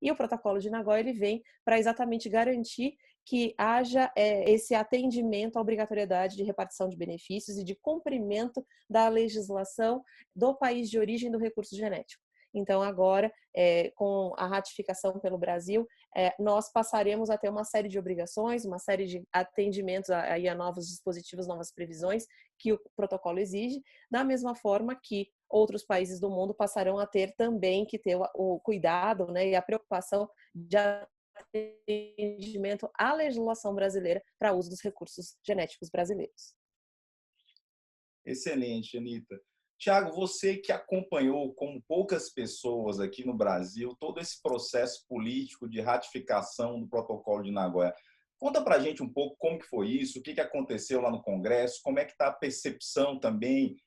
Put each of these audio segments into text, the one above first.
E o Protocolo de Nagoya ele vem para exatamente garantir que haja esse atendimento à obrigatoriedade de repartição de benefícios e de cumprimento da legislação do país de origem do recurso genético. Então, agora, com a ratificação pelo Brasil, nós passaremos a ter uma série de obrigações, uma série de atendimentos a novos dispositivos, novas previsões que o protocolo exige, da mesma forma que outros países do mundo passarão a ter também que ter o cuidado, né, e a preocupação de atendimento à legislação brasileira para uso dos recursos genéticos brasileiros. Excelente, Anita. Tiago, você que acompanhou, como poucas pessoas aqui no Brasil, todo esse processo político de ratificação do Protocolo de Nagoya, conta para a gente um pouco como que foi isso, o que aconteceu lá no Congresso, como é que está a percepção também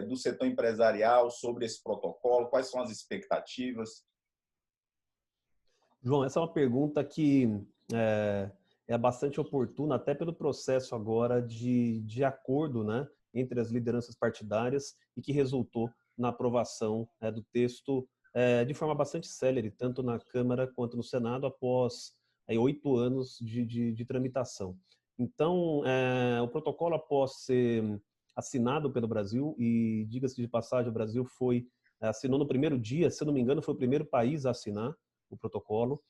do setor empresarial sobre esse protocolo, quais são as expectativas? João, essa é uma pergunta que é bastante oportuna, até pelo processo agora de acordo, né, entre as lideranças partidárias e que resultou na aprovação do texto de forma bastante célere, tanto na Câmara quanto no Senado, após 8 anos de tramitação. Então, o protocolo, após ser assinado pelo Brasil, e diga-se de passagem, o Brasil assinou no primeiro dia, se eu não me engano, foi o primeiro país a assinar o protocolo.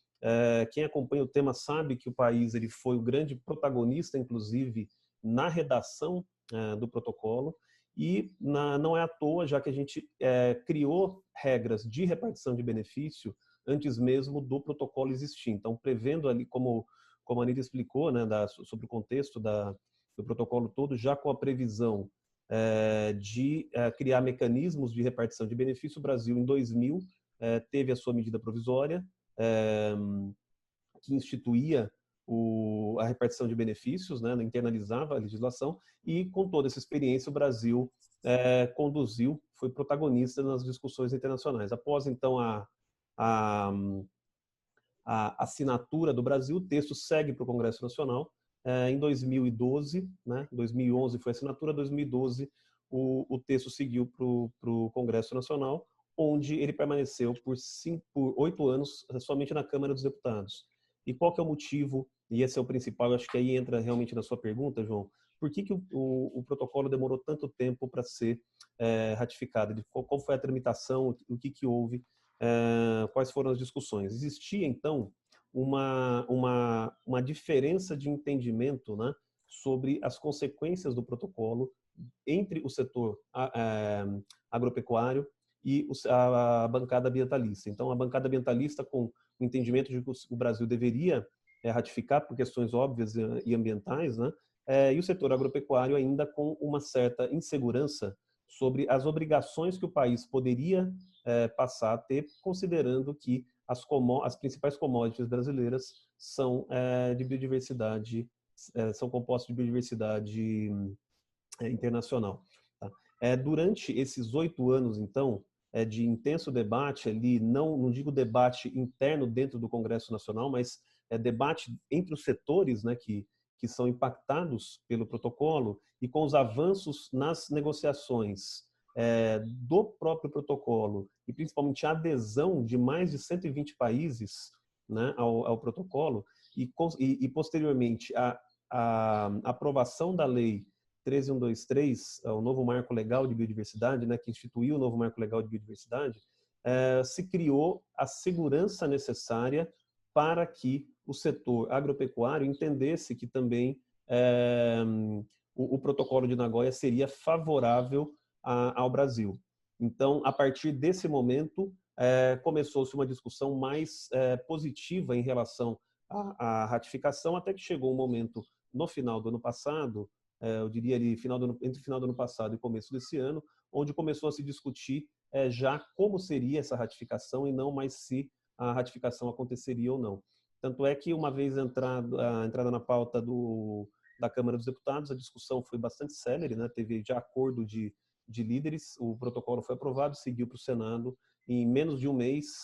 Quem acompanha o tema sabe que o país ele foi o grande protagonista, inclusive, na redação do protocolo, e não é à toa, já que a gente criou regras de repartição de benefício antes mesmo do protocolo existir. Então, prevendo ali, como a Anita explicou, né, sobre o contexto do protocolo todo, já com a previsão de criar mecanismos de repartição de benefício, o Brasil, em 2000, teve a sua medida provisória, que instituía a repartição de benefícios, né, internalizava a legislação, e com toda essa experiência o Brasil conduziu, foi protagonista nas discussões internacionais. Após, então, a assinatura do Brasil, o texto segue para o Congresso Nacional. Em 2012, né, 2011 foi a assinatura, 2012 o texto seguiu para o Congresso Nacional, onde ele permaneceu por 8 anos somente na Câmara dos Deputados. E qual que é o motivo? E esse é o principal, acho que aí entra realmente na sua pergunta, João. Por que o protocolo demorou tanto tempo para ser ratificado? Qual foi a tramitação? O que houve? Quais foram as discussões? Existia, então, uma diferença de entendimento, né, sobre as consequências do protocolo entre o setor agropecuário e a bancada ambientalista. Então, a bancada ambientalista, com o entendimento de que o Brasil deveria ratificar por questões óbvias e ambientais, né, e o setor agropecuário ainda com uma certa insegurança sobre as obrigações que o país poderia passar a ter, considerando que as principais commodities brasileiras são de biodiversidade, são compostos de biodiversidade internacional. Tá? Durante esses 8 anos, então, de intenso debate ali, não digo debate interno dentro do Congresso Nacional, mas debate entre os setores, né, que são impactados pelo protocolo, e com os avanços nas negociações do próprio protocolo, e principalmente a adesão de mais de 120 países, né, ao protocolo, e posteriormente a aprovação da lei 13123, o novo marco legal de biodiversidade, né, que instituiu o novo marco legal de biodiversidade, se criou a segurança necessária para que o setor agropecuário entendesse que também o protocolo de Nagoya seria favorável ao Brasil. Então, a partir desse momento, começou-se uma discussão mais positiva em relação à ratificação, até que chegou um momento no final do ano passado, eu diria ali entre o final do ano passado e começo desse ano, onde começou a se discutir já como seria essa ratificação e não mais se a ratificação aconteceria ou não. Tanto é que, uma vez a entrada na pauta da Câmara dos Deputados, a discussão foi bastante célere, né? Teve já acordo de líderes, o protocolo foi aprovado, seguiu para o Senado, e em menos de um mês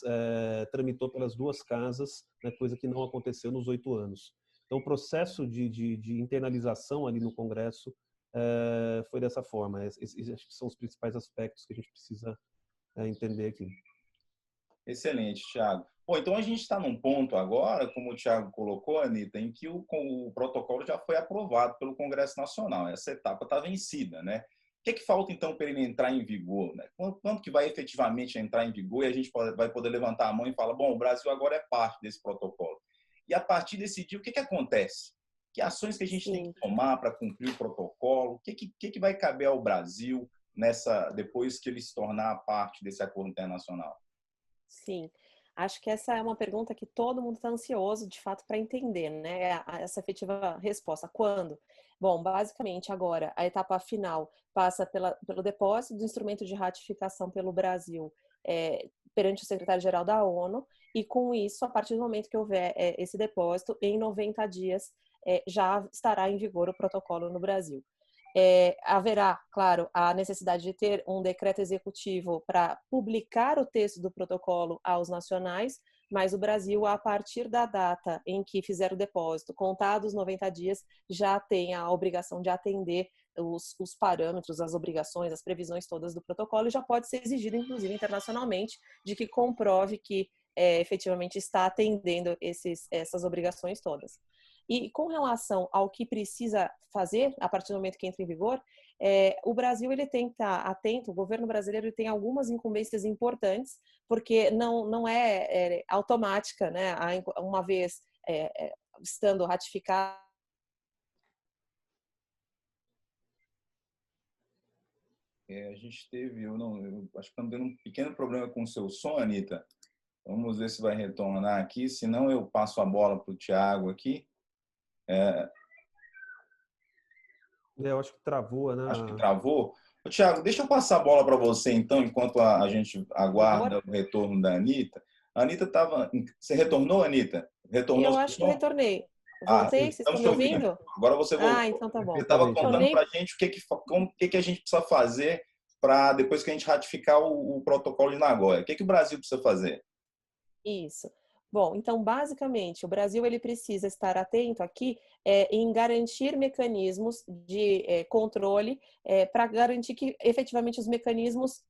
tramitou pelas 2 casas, né? Coisa que não aconteceu nos 8 anos. Então, o processo de internalização ali no Congresso foi dessa forma. Esses acho que são os principais aspectos que a gente precisa entender aqui. Excelente, Thiago. Bom, então a gente está num ponto agora, como o Thiago colocou, Anitta, em que o protocolo já foi aprovado pelo Congresso Nacional. Essa etapa está vencida, né? O que falta, então, para ele entrar em vigor? Né? Quando que vai efetivamente entrar em vigor e a gente vai poder levantar a mão e falar, bom, o Brasil agora é parte desse protocolo. E a partir desse dia, o que acontece? Que ações que a gente tem que Sim. tomar para cumprir o protocolo? O que vai caber ao Brasil depois que ele se tornar parte desse acordo internacional? Sim, acho que essa é uma pergunta que todo mundo está ansioso, de fato, para entender, né? Essa efetiva resposta. Quando? Bom, basicamente, agora, a etapa final passa pelo depósito do instrumento de ratificação pelo Brasil perante o secretário-geral da ONU, e com isso, a partir do momento que houver esse depósito, em 90 dias, já estará em vigor o protocolo no Brasil. Haverá, claro, a necessidade de ter um decreto executivo para publicar o texto do protocolo aos nacionais, mas o Brasil, a partir da data em que fizer o depósito, contados 90 dias, já tem a obrigação de atender os parâmetros, as obrigações, as previsões todas do protocolo, e já pode ser exigido, inclusive internacionalmente, de que comprove que efetivamente está atendendo essas obrigações todas. E com relação ao que precisa fazer a partir do momento que entra em vigor, o Brasil ele tem que estar atento, o governo brasileiro ele tem algumas incumbências importantes, porque não é automática, né? Uma vez estando ratificado. A gente teve, eu acho que estamos tendo um pequeno problema com o seu som, Anitta. Vamos ver se vai retornar aqui, senão eu passo a bola para o Thiago aqui. Eu acho que travou, né? Acho que travou. Ô, Thiago, deixa eu passar a bola para você, então, enquanto a gente Por favor. aguarda o retorno da Anitta. A Anitta estava... Você retornou, Anitta? Retornou Eu seu acho que eu som? retornei. Ah, Voltei? Vocês estão estamos me te ouvindo. ouvindo? Agora você Ah, voltou. então tá Você bom. estava contando Tornei. para a gente o que a gente precisa fazer para, depois que a gente ratificar o protocolo de Nagoya. O que o Brasil precisa fazer? Isso. Bom, então, basicamente, o Brasil ele precisa estar atento aqui em garantir mecanismos de controle para garantir que efetivamente os mecanismos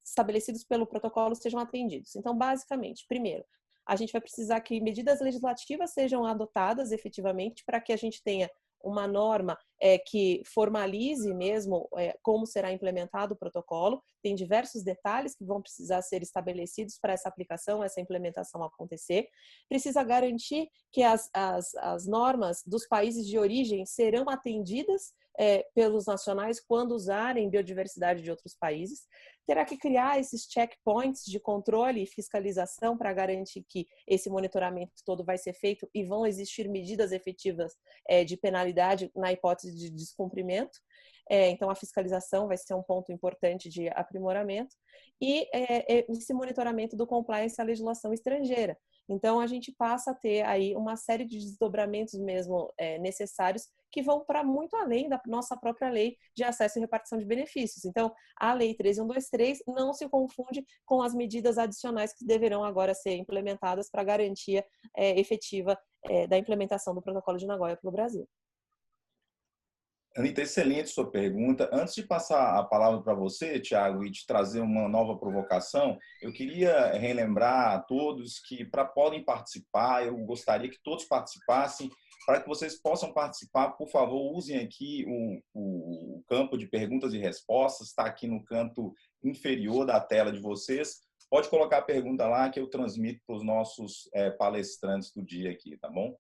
estabelecidos pelo protocolo sejam atendidos. Então, basicamente, primeiro, a gente vai precisar que medidas legislativas sejam adotadas efetivamente para que a gente tenha uma norma que formalize mesmo como será implementado o protocolo. Tem diversos detalhes que vão precisar ser estabelecidos para essa aplicação, essa implementação acontecer. Precisa garantir que as normas dos países de origem serão atendidas pelos nacionais quando usarem biodiversidade de outros países. Terá que criar esses checkpoints de controle e fiscalização para garantir que esse monitoramento todo vai ser feito e vão existir medidas efetivas de penalidade na hipótese de descumprimento. Então, a fiscalização vai ser um ponto importante de aprimoramento e esse monitoramento do compliance à legislação estrangeira. Então, a gente passa a ter aí uma série de desdobramentos mesmo necessários que vão para muito além da nossa própria lei de acesso e repartição de benefícios. Então, a Lei 13123 não se confunde com as medidas adicionais que deverão agora ser implementadas para a garantia efetiva da implementação do Protocolo de Nagoya para o Brasil. Anitta, excelente sua pergunta. Antes de passar a palavra para você, Thiago, e te trazer uma nova provocação, eu queria relembrar a todos que, para podem participar, eu gostaria que todos participassem. Para que vocês possam participar, por favor, usem aqui o campo de perguntas e respostas, está aqui no canto inferior da tela de vocês. Pode colocar a pergunta lá que eu transmito para os nossos palestrantes do dia aqui, tá bom?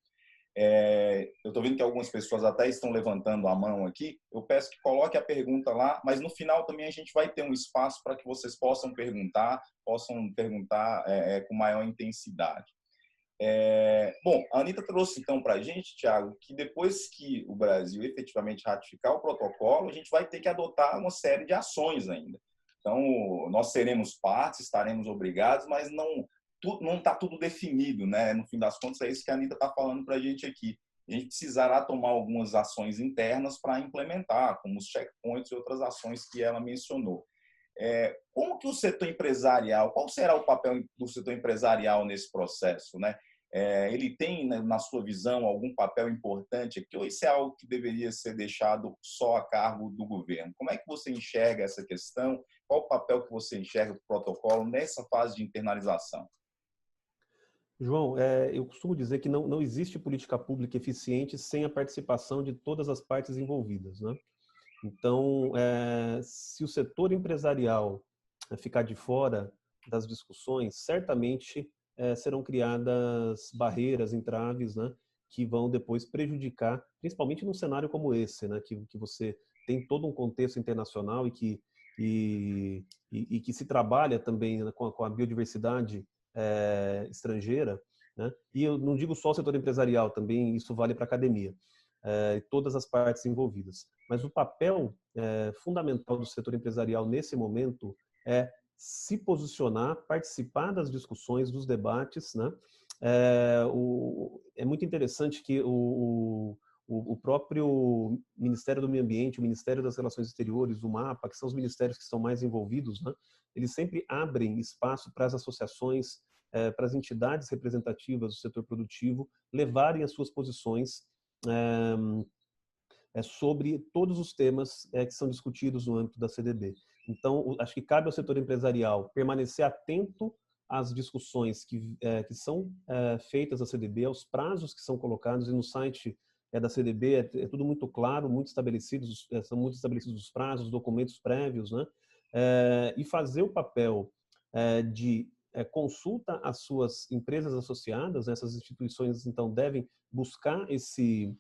Eu estou vendo que algumas pessoas até estão levantando a mão aqui. Eu peço que coloque a pergunta lá, mas no final também a gente vai ter um espaço para que vocês possam perguntar com maior intensidade. Bom, a Anitta trouxe então para a gente, Thiago, que depois que o Brasil efetivamente ratificar o protocolo, a gente vai ter que adotar uma série de ações ainda. Então, nós seremos partes, estaremos obrigados, mas não está tudo definido, né? No fim das contas, é isso que a Anitta está falando para a gente aqui. A gente precisará tomar algumas ações internas para implementar, como os checkpoints e outras ações que ela mencionou. Como que o setor empresarial, qual será o papel do setor empresarial nesse processo, né? Ele tem, na sua visão, algum papel importante aqui, ou isso é algo que deveria ser deixado só a cargo do governo? Como é que você enxerga essa questão? Qual o papel que você enxerga do protocolo nessa fase de internalização? João, eu costumo dizer que não existe política pública eficiente sem a participação de todas as partes envolvidas, né? Então, se o setor empresarial ficar de fora das discussões, certamente serão criadas barreiras, entraves, né, que vão depois prejudicar, principalmente num cenário como esse, né, que você tem todo um contexto internacional e que se trabalha também, né, com a biodiversidade estrangeira, né? E eu não digo só o setor empresarial, também isso vale para a academia, todas as partes envolvidas. Mas o papel fundamental do setor empresarial nesse momento é se posicionar, participar das discussões, dos debates, né? É muito interessante que o próprio Ministério do Meio Ambiente, o Ministério das Relações Exteriores, o MAPA, que são os ministérios que estão mais envolvidos, né? Eles sempre abrem espaço para as associações, para as entidades representativas do setor produtivo levarem as suas posições sobre todos os temas que são discutidos no âmbito da CDB. Então, acho que cabe ao setor empresarial permanecer atento às discussões que são feitas à CDB, aos prazos que são colocados, e no site da CDB é tudo muito claro, muito estabelecidos, são muito estabelecidos os prazos, documentos prévios, né? E fazer o papel de consulta às suas empresas associadas, essas instituições, então, devem buscar esse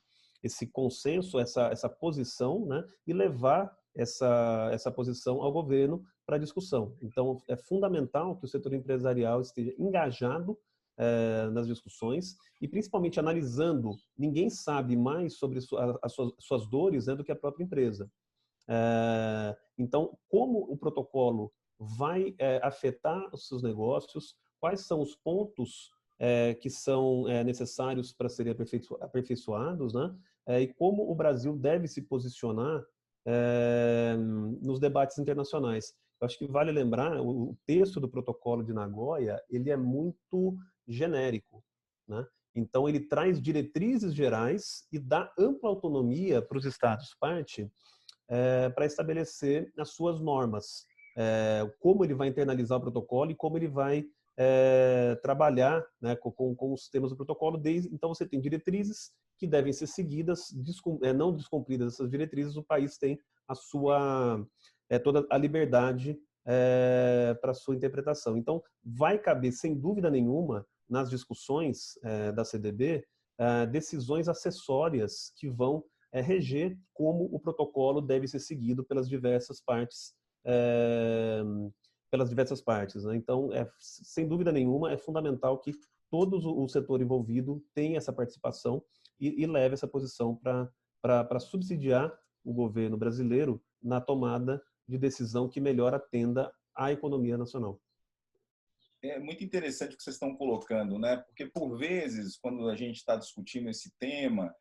consenso, essa posição, né, e levar essa posição ao governo para discussão. Então, é fundamental que o setor empresarial esteja engajado nas discussões e, principalmente, analisando. Ninguém sabe mais sobre as suas dores, né, do que a própria empresa. Então, como o protocolo vai afetar os seus negócios, quais são os pontos que são necessários para serem aperfeiçoados, né? E como o Brasil deve se posicionar nos debates internacionais. Eu acho que vale lembrar, o texto do protocolo de Nagoya, ele é muito genérico, né? Então, ele traz diretrizes gerais e dá ampla autonomia para os Estados-parte para estabelecer as suas normas, como ele vai internalizar o protocolo e como ele vai trabalhar, né, com os temas do protocolo. Então, você tem diretrizes que devem ser seguidas, não descumpridas essas diretrizes, o país tem toda a liberdade para a sua interpretação. Então, vai caber, sem dúvida nenhuma, nas discussões da CDB, decisões acessórias que vão reger como o protocolo deve ser seguido pelas diversas partes, né? Então, sem dúvida nenhuma, é fundamental que todo o setor envolvido tenha essa participação e leve essa posição para subsidiar o governo brasileiro na tomada de decisão que melhor atenda à economia nacional. É muito interessante o que vocês estão colocando, né? Porque, por vezes, quando a gente está discutindo esse tema,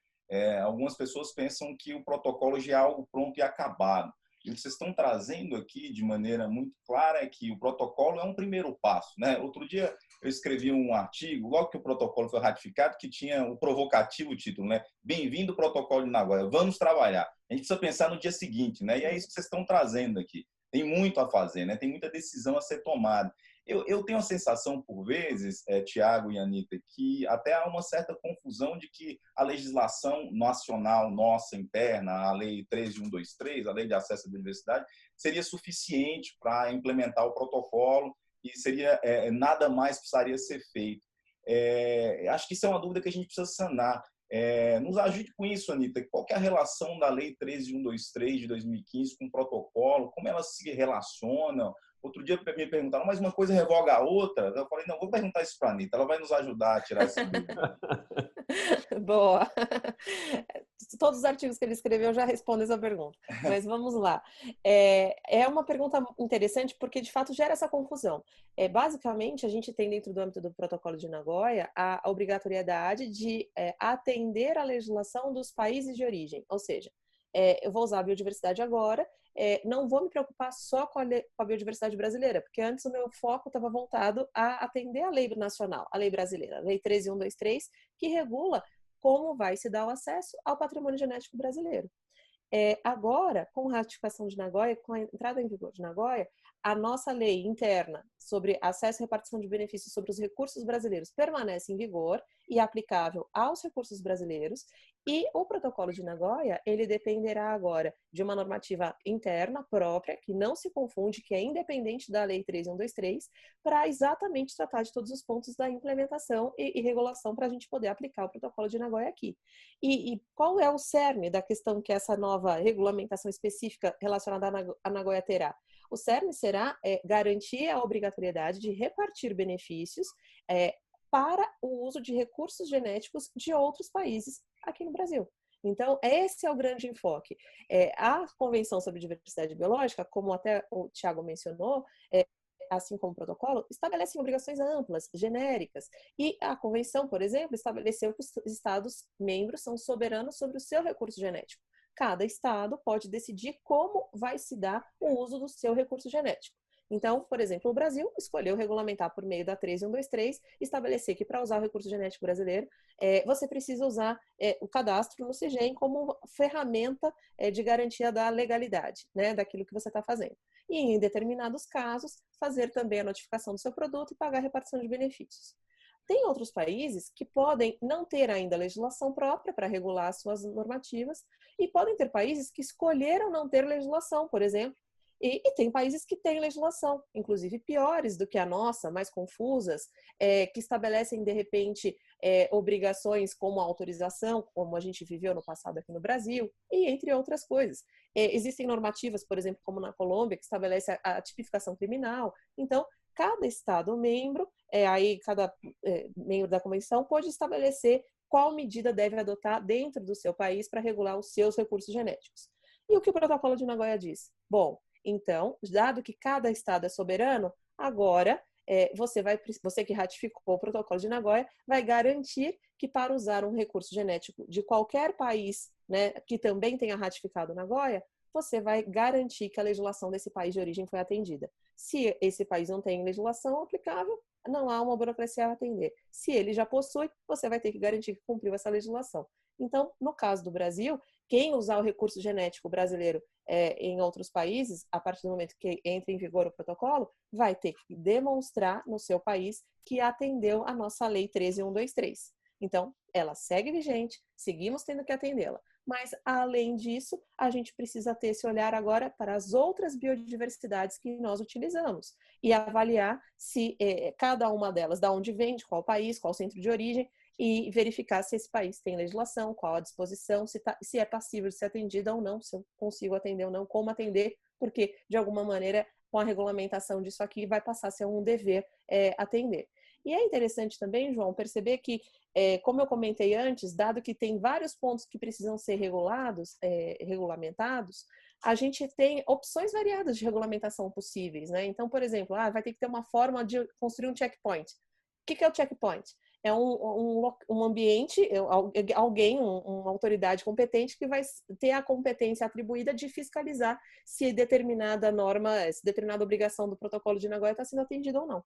algumas pessoas pensam que o protocolo já é algo pronto e acabado. E o que vocês estão trazendo aqui de maneira muito clara é que o protocolo é um primeiro passo, né? Outro dia eu escrevi um artigo, logo que o protocolo foi ratificado, que tinha o provocativo título, né? Bem-vindo ao protocolo de Nagoya, vamos trabalhar. A gente precisa pensar no dia seguinte, né? E é isso que vocês estão trazendo aqui. Tem muito a fazer, né? Tem muita decisão a ser tomada. Eu tenho a sensação, por vezes, Tiago e Anita, que até há uma certa confusão de que a legislação nacional nossa, interna, a Lei 13.123, a Lei de Acesso à Biodiversidade, seria suficiente para implementar o protocolo e nada mais precisaria ser feito. Acho que isso é uma dúvida que a gente precisa sanar. Nos ajude com isso, Anita. Qual que é a relação da Lei 13.123 de 2015 com o protocolo? Como elas se relacionam? Outro dia me perguntaram, mas uma coisa revoga a outra? Eu falei, não, vou perguntar isso para a Anita, ela vai nos ajudar a tirar essa dúvida. Boa! Todos os artigos que ele escreveu já respondem essa pergunta, mas vamos lá. É uma pergunta interessante porque, de fato, gera essa confusão. Basicamente, a gente tem dentro do âmbito do protocolo de Nagoya a obrigatoriedade de atender à legislação dos países de origem, ou seja, eu vou usar a biodiversidade agora, não vou me preocupar só com a biodiversidade brasileira, porque antes o meu foco estava voltado a atender a lei nacional, a lei brasileira, a Lei 13.123, que regula como vai se dar o acesso ao patrimônio genético brasileiro. Agora, com a ratificação de Nagoya, com a entrada em vigor de Nagoya, a nossa lei interna sobre acesso e repartição de benefícios sobre os recursos brasileiros permanece em vigor e aplicável aos recursos brasileiros, e o protocolo de Nagoya, ele dependerá agora de uma normativa interna própria, que não se confunde, que é independente da Lei 3.123, para exatamente tratar de todos os pontos da implementação e regulação para a gente poder aplicar o protocolo de Nagoya aqui. E qual é o cerne da questão que essa nova regulamentação específica relacionada a Nagoya terá? O cerne será garantir a obrigatoriedade de repartir benefícios para o uso de recursos genéticos de outros países aqui no Brasil. Então, esse é o grande enfoque. A Convenção sobre Diversidade Biológica, como até o Tiago mencionou, assim como o protocolo, estabelecem obrigações amplas, genéricas. E a Convenção, por exemplo, estabeleceu que os Estados-membros são soberanos sobre o seu recurso genético. Cada Estado pode decidir como vai se dar o uso do seu recurso genético. Então, por exemplo, o Brasil escolheu regulamentar por meio da 3.123, estabelecer que para usar o recurso genético brasileiro, você precisa usar o cadastro no CIGEM como ferramenta de garantia da legalidade, né, daquilo que você está fazendo. E, em determinados casos, fazer também a notificação do seu produto e pagar a repartição de benefícios. Tem outros países que podem não ter ainda legislação própria para regular as suas normativas, e podem ter países que escolheram não ter legislação, por exemplo. E tem países que têm legislação, inclusive piores do que a nossa, mais confusas, que estabelecem, de repente, obrigações como a autorização, como a gente viveu no passado aqui no Brasil, e entre outras coisas. Existem normativas, por exemplo, como na Colômbia, que estabelece a tipificação criminal. Então, cada Estado-membro, cada membro da Convenção pode estabelecer qual medida deve adotar dentro do seu país para regular os seus recursos genéticos. E o que o protocolo de Nagoya diz? Bom, então, dado que cada Estado é soberano, agora você que ratificou o protocolo de Nagoya vai garantir que para usar um recurso genético de qualquer país, né, que também tenha ratificado Nagoya, você vai garantir que a legislação desse país de origem foi atendida. Se esse país não tem legislação aplicável, não há uma burocracia a atender. Se ele já possui, você vai ter que garantir que cumpriu essa legislação. Então, no caso do Brasil, quem usar o recurso genético brasileiro em outros países, a partir do momento que entra em vigor o protocolo, vai ter que demonstrar no seu país que atendeu a nossa Lei 13.123. Então, ela segue vigente, seguimos tendo que atendê-la. Mas, além disso, a gente precisa ter esse olhar agora para as outras biodiversidades que nós utilizamos e avaliar se cada uma delas, de onde vem, de qual país, qual centro de origem, e verificar se esse país tem legislação, qual a disposição, se é passível de ser atendida ou não, se eu consigo atender ou não, como atender, porque, de alguma maneira, com a regulamentação disso aqui, vai passar a ser um dever atender. E é interessante também, João, perceber que, como eu comentei antes, dado que tem vários pontos que precisam ser regulamentados, a gente tem opções variadas de regulamentação possíveis, né? Então, por exemplo, vai ter que ter uma forma de construir um checkpoint. O que é o checkpoint? É um ambiente, alguém, uma autoridade competente que vai ter a competência atribuída de fiscalizar se determinada norma, se determinada obrigação do protocolo de Nagoya está sendo atendida ou não.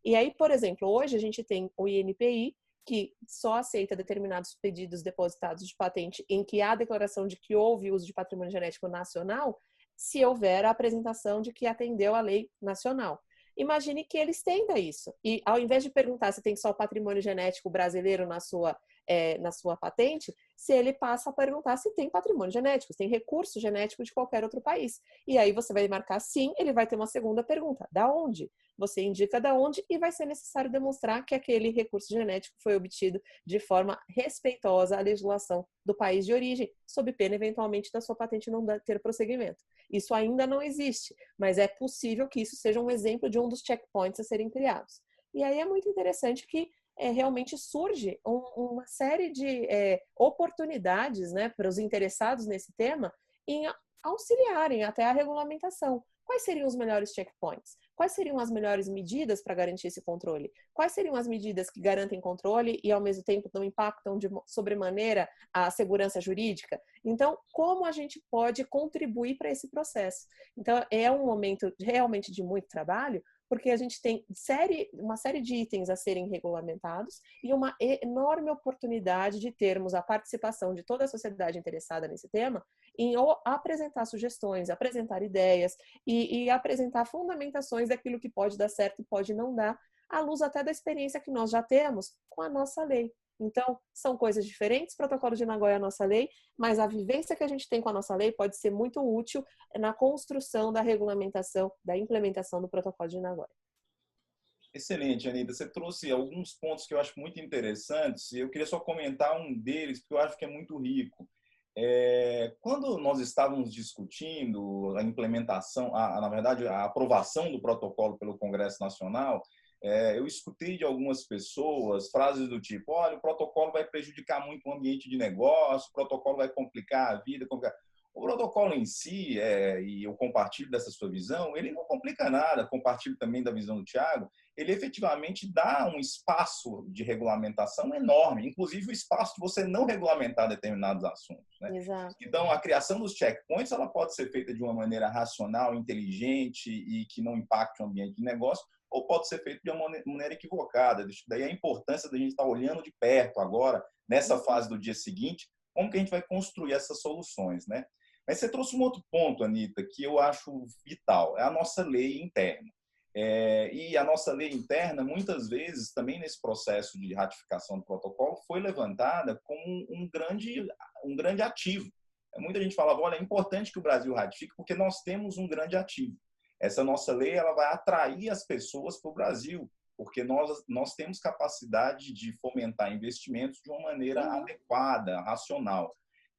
E aí, por exemplo, hoje a gente tem o INPI, que só aceita determinados pedidos depositados de patente em que há declaração de que houve uso de patrimônio genético nacional, se houver a apresentação de que atendeu a lei nacional. Imagine que ele estenda isso. E ao invés de perguntar se tem só patrimônio genético brasileiro na sua patente, se ele passa a perguntar se tem patrimônio genético, se tem recurso genético de qualquer outro país. E aí você vai marcar sim, ele vai ter uma segunda pergunta. Da onde? Você indica da onde e vai ser necessário demonstrar que aquele recurso genético foi obtido de forma respeitosa à legislação do país de origem, sob pena, eventualmente, da sua patente não ter prosseguimento. Isso ainda não existe, mas é possível que isso seja um exemplo de um dos checkpoints a serem criados. E aí é muito interessante que realmente surge uma série de oportunidades, né, para os interessados nesse tema em auxiliarem até a regulamentação. Quais seriam os melhores checkpoints? Quais seriam as melhores medidas para garantir esse controle? Quais seriam as medidas que garantem controle e, ao mesmo tempo, não impactam de sobremaneira a segurança jurídica? Então, como a gente pode contribuir para esse processo? Então, é um momento realmente de muito trabalho, porque a gente tem uma série de itens a serem regulamentados e uma enorme oportunidade de termos a participação de toda a sociedade interessada nesse tema em apresentar sugestões, apresentar ideias e apresentar fundamentações daquilo que pode dar certo e pode não dar, à luz até da experiência que nós já temos com a nossa lei. Então, são coisas diferentes, Protocolo de Nagoya é a nossa lei, mas a vivência que a gente tem com a nossa lei pode ser muito útil na construção da regulamentação, da implementação do Protocolo de Nagoya. Excelente, Anita. Você trouxe alguns pontos que eu acho muito interessantes e eu queria só comentar um deles, porque eu acho que é muito rico. Quando nós estávamos discutindo a implementação, na verdade, a aprovação do protocolo pelo Congresso Nacional, eu escutei de algumas pessoas frases do tipo: olha, o protocolo vai prejudicar muito o ambiente de negócio, o protocolo vai complicar a vida. O protocolo em si, e eu compartilho dessa sua visão, ele não complica nada, compartilho também da visão do Thiago, ele efetivamente dá um espaço de regulamentação enorme, inclusive o espaço de você não regulamentar determinados assuntos, né? Exato. Então, a criação dos checkpoints ela pode ser feita de uma maneira racional, inteligente e que não impacte o ambiente de negócio, ou pode ser feito de uma maneira equivocada. Daí a importância da gente estar olhando de perto agora, nessa fase do dia seguinte, como que a gente vai construir essas soluções, né? Mas você trouxe um outro ponto, Anita, que eu acho vital, é a nossa lei interna. E a nossa lei interna, muitas vezes, também nesse processo de ratificação do protocolo, foi levantada como um grande ativo. Muita gente falava, olha, é importante que o Brasil ratifique porque nós temos um grande ativo. Essa nossa lei ela vai atrair as pessoas para o Brasil, porque nós temos capacidade de fomentar investimentos de uma maneira adequada, racional.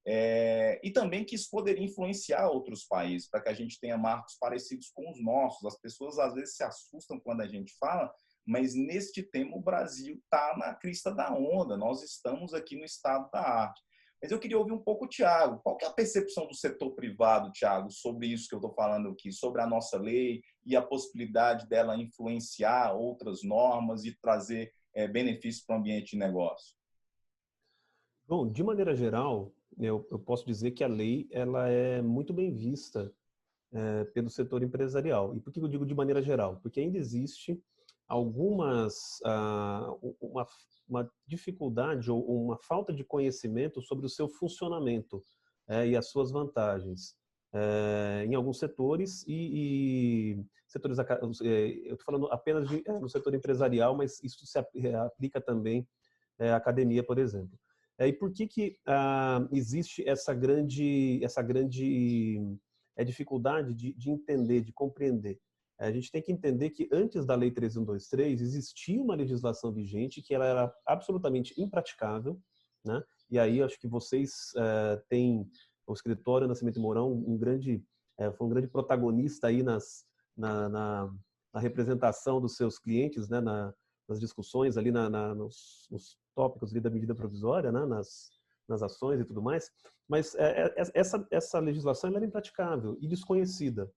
E também que isso poderia influenciar outros países, para que a gente tenha marcos parecidos com os nossos. As pessoas às vezes se assustam quando a gente fala, mas neste tema o Brasil está na crista da onda, nós estamos aqui no estado da arte. Mas eu queria ouvir um pouco o Thiago. Qual que é a percepção do setor privado, Thiago, sobre isso que eu estou falando aqui, sobre a nossa lei e a possibilidade dela influenciar outras normas e trazer benefícios para o ambiente de negócio? Bom, de maneira geral, eu posso dizer que a lei ela é muito bem vista pelo setor empresarial. E por que eu digo de maneira geral? Porque ainda existe uma dificuldade ou uma falta de conhecimento sobre o seu funcionamento e as suas vantagens em alguns setores e setores, eu estou falando apenas no setor empresarial, mas isso se aplica também à academia, por exemplo. E por que existe essa grande dificuldade de entender, de compreender? A gente tem que entender que antes da Lei 13.123 existia uma legislação vigente que ela era absolutamente impraticável, né? E aí acho que vocês têm, o escritório Nascimento Mourão, foi um grande protagonista aí na representação dos seus clientes, né? Nas discussões ali nos tópicos ali da medida provisória, né? Nas ações e tudo mais. Mas essa legislação ela era impraticável e desconhecida.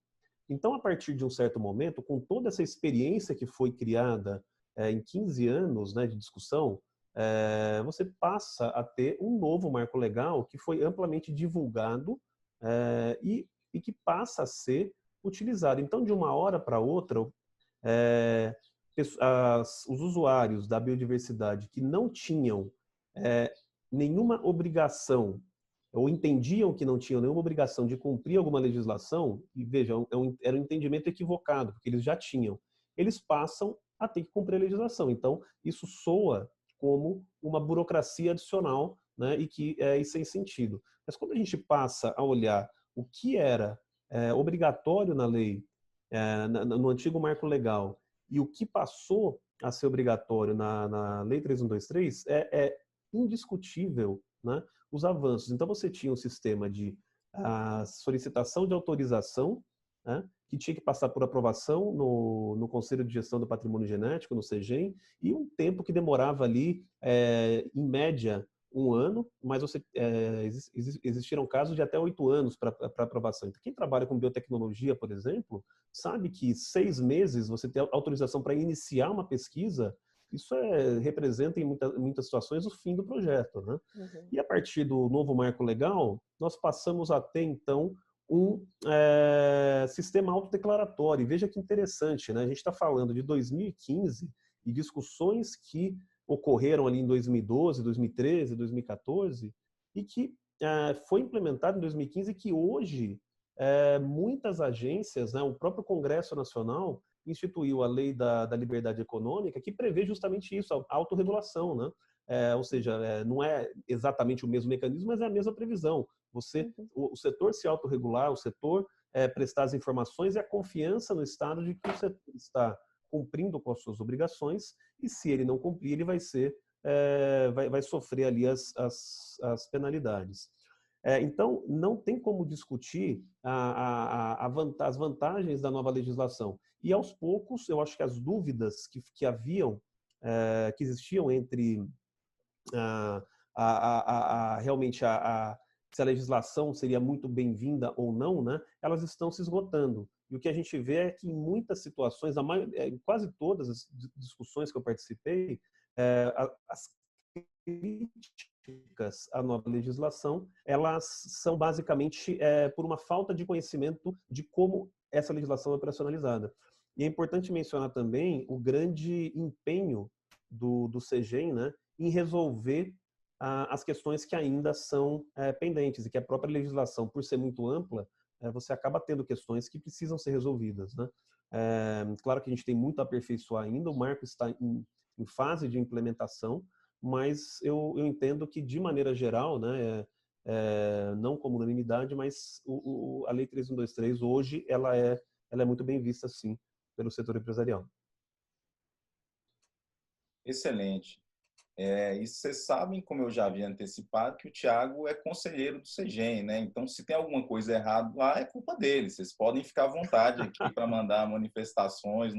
Então, a partir de um certo momento, com toda essa experiência que foi criada em 15 anos, né, de discussão, você passa a ter um novo marco legal que foi amplamente divulgado e que passa a ser utilizado. Então, de uma hora para outra, os usuários da biodiversidade que não tinham nenhuma obrigação ou entendiam que não tinham nenhuma obrigação de cumprir alguma legislação, e vejam, era um entendimento equivocado, porque eles já tinham, eles passam a ter que cumprir a legislação. Então, isso soa como uma burocracia adicional, né, e que é sem sentido. Mas quando a gente passa a olhar o que era obrigatório na lei, no antigo marco legal, e o que passou a ser obrigatório na Lei 13.123, é indiscutível, né, os avanços. Então, você tinha um sistema de solicitação de autorização, né, que tinha que passar por aprovação no Conselho de Gestão do Patrimônio Genético, no CEGEM, e um tempo que demorava ali, em média, 1 ano, mas existiram casos de até 8 anos para aprovação. Então, quem trabalha com biotecnologia, por exemplo, sabe que 6 meses você tem autorização para iniciar uma pesquisa. Isso representa, em muitas situações, o fim do projeto, né? Uhum. E a partir do novo marco legal, nós passamos a ter, então, um sistema autodeclaratório. Veja que interessante, né? A gente está falando de 2015 e discussões que ocorreram ali em 2012, 2013, 2014 e que foi implementado em 2015 e que hoje muitas agências, né, o próprio Congresso Nacional instituiu a Lei da Liberdade Econômica, que prevê justamente isso, a autorregulação, né? Ou seja, não é exatamente o mesmo mecanismo, mas é a mesma previsão. O setor se autorregular, o setor prestar as informações e a confiança no Estado de que o setor está cumprindo com as suas obrigações e se ele não cumprir, ele vai sofrer ali as penalidades. Então, não tem como discutir as vantagens da nova legislação. E, aos poucos, eu acho que as dúvidas que existiam entre realmente se a legislação seria muito bem-vinda ou não, né, elas estão se esgotando. E o que a gente vê é que em muitas situações, em quase todas as discussões que eu participei, as críticas à nova legislação, elas são basicamente por uma falta de conhecimento de como essa legislação é operacionalizada. E é importante mencionar também o grande empenho do CEGEM, né, em resolver as questões que ainda são pendentes e que a própria legislação, por ser muito ampla, você acaba tendo questões que precisam ser resolvidas, né? Claro que a gente tem muito a aperfeiçoar ainda, o marco está em fase de implementação, mas eu entendo que, de maneira geral, né, não como unanimidade, mas a Lei 3.123 hoje ela é muito bem vista, sim, pelo setor empresarial. Excelente. E vocês sabem, como eu já havia antecipado, que o Thiago é conselheiro do CEGEM, né? Então, se tem alguma coisa errada lá, é culpa dele. Vocês podem ficar à vontade aqui para mandar manifestações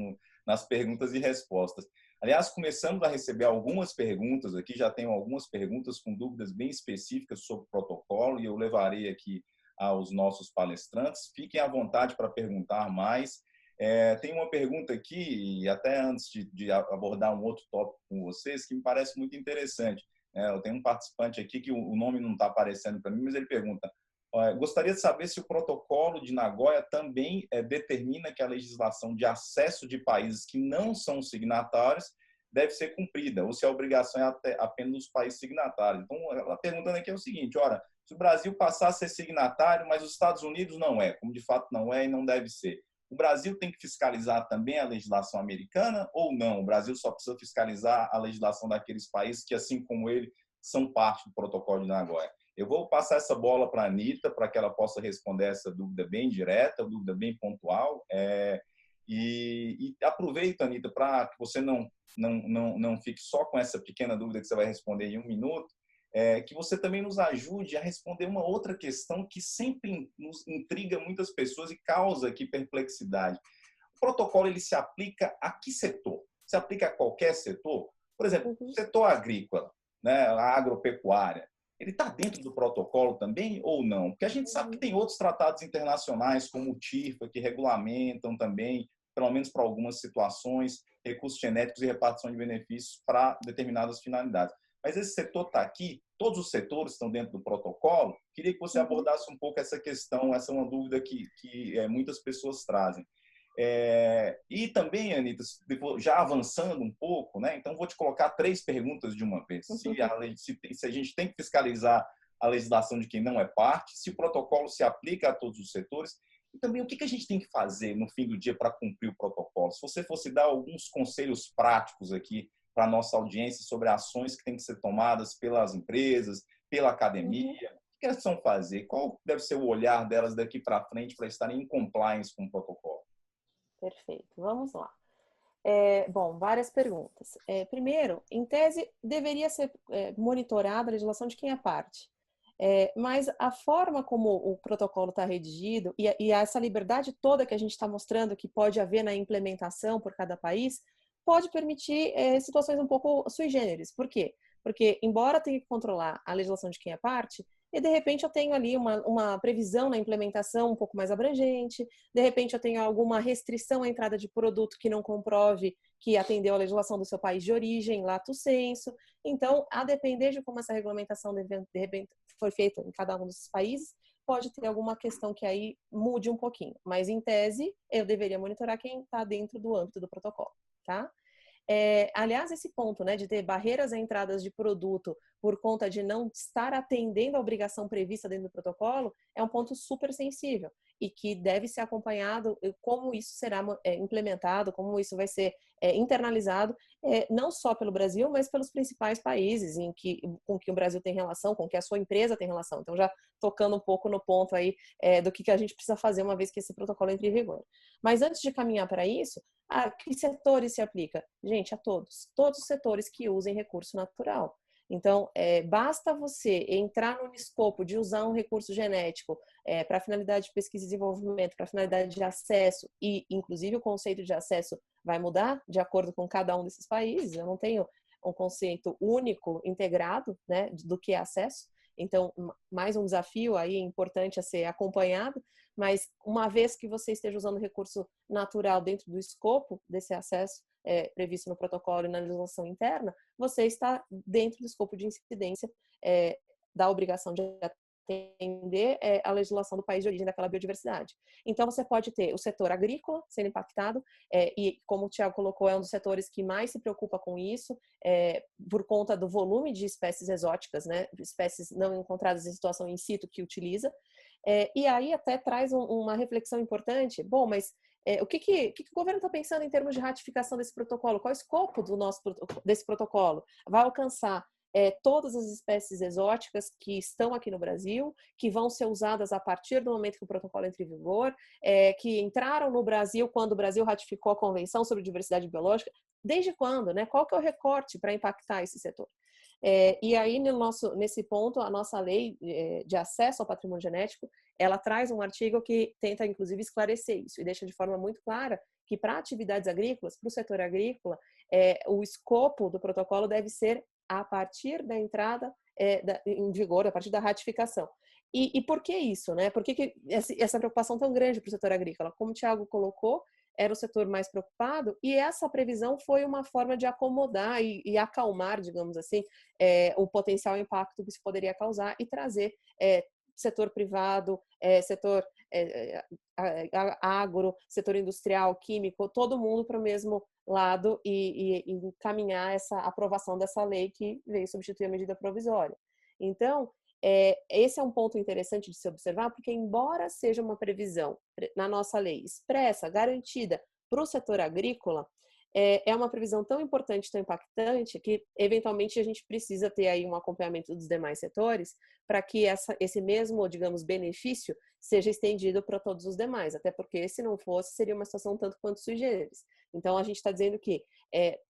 nas perguntas e respostas. Aliás, começamos a receber algumas perguntas aqui, já tenho algumas perguntas com dúvidas bem específicas sobre o protocolo e eu levarei aqui aos nossos palestrantes. Fiquem à vontade para perguntar mais. Tem uma pergunta aqui, e até antes de abordar um outro tópico com vocês, que me parece muito interessante. Eu tenho um participante aqui que o nome não está aparecendo para mim, mas ele pergunta: gostaria de saber se o protocolo de Nagoya também determina que a legislação de acesso de países que não são signatários deve ser cumprida, ou se a obrigação é apenas dos países signatários. Então, ela perguntando aqui é o seguinte: ora, se o Brasil passar a ser signatário, mas os Estados Unidos não é, como de fato não é e não deve ser, o Brasil tem que fiscalizar também a legislação americana ou não? O Brasil só precisa fiscalizar a legislação daqueles países que, assim como ele, são parte do protocolo de Nagoya. Eu vou passar essa bola para a Anita, para que ela possa responder essa dúvida bem direta, dúvida bem pontual. E aproveita, Anita, para que você não fique só com essa pequena dúvida que você vai responder em 1 minuto, que você também nos ajude a responder uma outra questão que sempre nos intriga muitas pessoas e causa aqui perplexidade. O protocolo ele se aplica a que setor? Se aplica a qualquer setor? Por exemplo, o setor agrícola, né, a agropecuária, ele está dentro do protocolo também ou não? Porque a gente sabe que tem outros tratados internacionais, como o TIFA, que regulamentam também, pelo menos para algumas situações, recursos genéticos e repartição de benefícios para determinadas finalidades. Mas esse setor está aqui, todos os setores estão dentro do protocolo. Queria que você abordasse um pouco essa questão, essa é uma dúvida que muitas pessoas trazem. E também, Anita, já avançando um pouco, né? Então vou te colocar 3 perguntas de uma vez. Se a gente tem que fiscalizar a legislação de quem não é parte, se o protocolo se aplica a todos os setores, e também o que a gente tem que fazer no fim do dia para cumprir o protocolo. Se você fosse dar alguns conselhos práticos aqui para a nossa audiência sobre ações que têm que ser tomadas pelas empresas, pela academia, o que elas precisam fazer? Qual deve ser o olhar delas daqui para frente para estarem em compliance com o protocolo? Perfeito, vamos lá. Bom, várias perguntas. Primeiro, em tese, deveria ser monitorada a legislação de quem é parte. Mas a forma como o protocolo está redigido e essa liberdade toda que a gente está mostrando que pode haver na implementação por cada país, pode permitir situações um pouco sui generis. Por quê? Porque, embora tenha que controlar a legislação de quem é parte, e de repente eu tenho ali uma previsão na implementação um pouco mais abrangente, de repente eu tenho alguma restrição à entrada de produto que não comprove que atendeu a legislação do seu país de origem, lato sensu. Então, a depender de como essa regulamentação de repente foi feita em cada um desses países, pode ter alguma questão que aí mude um pouquinho, mas em tese eu deveria monitorar quem está dentro do âmbito do protocolo, tá? Aliás, esse ponto, né, de ter barreiras à entrada de produto por conta de não estar atendendo a obrigação prevista dentro do protocolo, é um ponto super sensível e que deve ser acompanhado como isso será implementado, como isso vai ser internalizado, não só pelo Brasil, mas pelos principais países com que o Brasil tem relação, com que a sua empresa tem relação. Então, já tocando um pouco no ponto aí do que a gente precisa fazer uma vez que esse protocolo entre em vigor. Mas antes de caminhar para isso, a que setores se aplica? Gente, a todos os setores que usem recurso natural. Então, basta você entrar no escopo de usar um recurso genético para finalidade de pesquisa e desenvolvimento, para finalidade de acesso, e inclusive o conceito de acesso vai mudar de acordo com cada um desses países. Eu não tenho um conceito único, integrado, né, do que é acesso. Então, mais um desafio aí importante a ser acompanhado, mas uma vez que você esteja usando recurso natural dentro do escopo desse acesso previsto no protocolo e na legislação interna, você está dentro do escopo de incidência da obrigação de atender a legislação do país de origem daquela biodiversidade. Então, você pode ter o setor agrícola sendo impactado, e como o Thiago colocou, é um dos setores que mais se preocupa com isso, por conta do volume de espécies exóticas, né, espécies não encontradas em situação in situ que utiliza, e aí até traz uma reflexão importante. Bom, mas o que o governo está pensando em termos de ratificação desse protocolo? Qual é o escopo desse protocolo? Vai alcançar todas as espécies exóticas que estão aqui no Brasil, que vão ser usadas a partir do momento que o protocolo entra em vigor, que entraram no Brasil quando o Brasil ratificou a Convenção sobre Diversidade Biológica. Desde quando, né? Qual que é o recorte para impactar esse setor? E aí, nesse ponto, a nossa lei de acesso ao patrimônio genético, ela traz um artigo que tenta, inclusive, esclarecer isso e deixa de forma muito clara que para atividades agrícolas, para o setor agrícola, o escopo do protocolo deve ser a partir da entrada em vigor, a partir da ratificação. E por que isso, né? Por que essa preocupação tão grande para o setor agrícola? Como o Thiago colocou, era o setor mais preocupado, e essa previsão foi uma forma de acomodar e acalmar, digamos assim, o potencial impacto que isso poderia causar e trazer setor privado, setor agro, setor industrial, químico, todo mundo para o mesmo lado e encaminhar essa aprovação dessa lei que veio substituir a medida provisória. Então, esse é um ponto interessante de se observar, porque embora seja uma previsão na nossa lei expressa, garantida para o setor agrícola, é uma previsão tão importante, tão impactante, que eventualmente a gente precisa ter aí um acompanhamento dos demais setores para que esse mesmo, digamos, benefício seja estendido para todos os demais, até porque se não fosse, seria uma situação tanto quanto sui generis. Então, a gente está dizendo que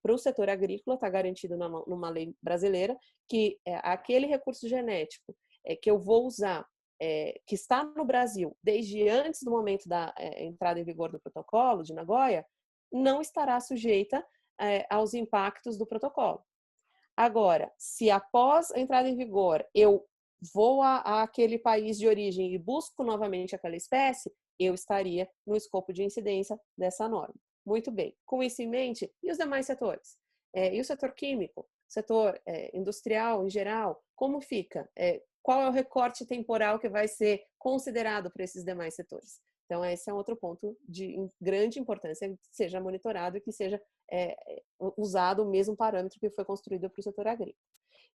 para o setor agrícola está garantido numa lei brasileira que aquele recurso genético que eu vou usar, que está no Brasil desde antes do momento da entrada em vigor do protocolo de Nagoya, não estará sujeita aos impactos do protocolo. Agora, se após a entrada em vigor eu vou àquele país de origem e busco novamente aquela espécie, eu estaria no escopo de incidência dessa norma. Muito bem. Com isso em mente, e os demais setores? E o setor químico? Setor industrial em geral? Como fica? Qual é o recorte temporal que vai ser considerado para esses demais setores? Então, esse é um outro ponto de grande importância, que seja monitorado e que seja usado o mesmo parâmetro que foi construído para o setor agrícola.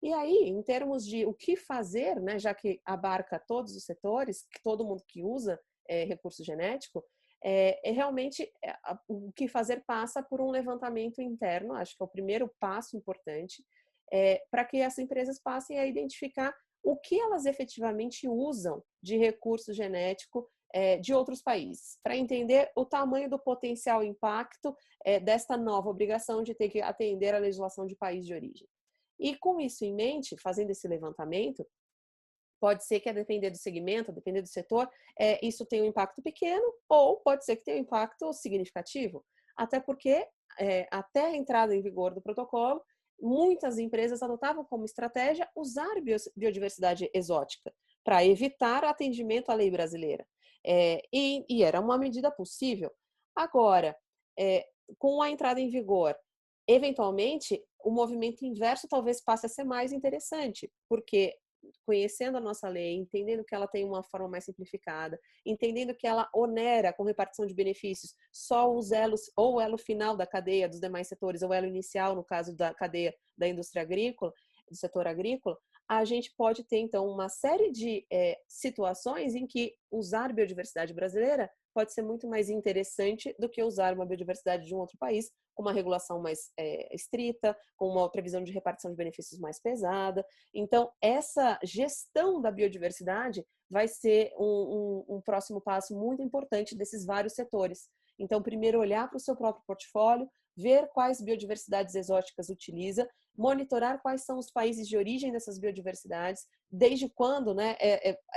E aí, em termos de o que fazer, né, já que abarca todos os setores, todo mundo que usa recurso genético, realmente o que fazer passa por um levantamento interno, acho que é o primeiro passo importante, para que as empresas passem a identificar o que elas efetivamente usam de recurso genético de outros países, para entender o tamanho do potencial impacto desta nova obrigação de ter que atender à legislação de país de origem. E com isso em mente, fazendo esse levantamento, pode ser que, a depender do segmento, a depender do setor, isso tenha um impacto pequeno, ou pode ser que tenha um impacto significativo. Até porque, até a entrada em vigor do protocolo, muitas empresas adotavam como estratégia usar biodiversidade exótica para evitar atendimento à lei brasileira. E era uma medida possível. Agora, com a entrada em vigor, eventualmente, o movimento inverso talvez passe a ser mais interessante, porque conhecendo a nossa lei, entendendo que ela tem uma forma mais simplificada, entendendo que ela onera com repartição de benefícios só os elos, ou o elo final da cadeia dos demais setores, ou o elo inicial, no caso da cadeia da indústria agrícola, do setor agrícola, a gente pode ter, então, uma série de situações em que usar biodiversidade brasileira pode ser muito mais interessante do que usar uma biodiversidade de um outro país, com uma regulação mais estrita, com uma previsão de repartição de benefícios mais pesada. Então, essa gestão da biodiversidade vai ser um próximo passo muito importante desses vários setores. Então, primeiro, olhar para o seu próprio portfólio, ver quais biodiversidades exóticas utiliza, monitorar quais são os países de origem dessas biodiversidades, desde quando, né,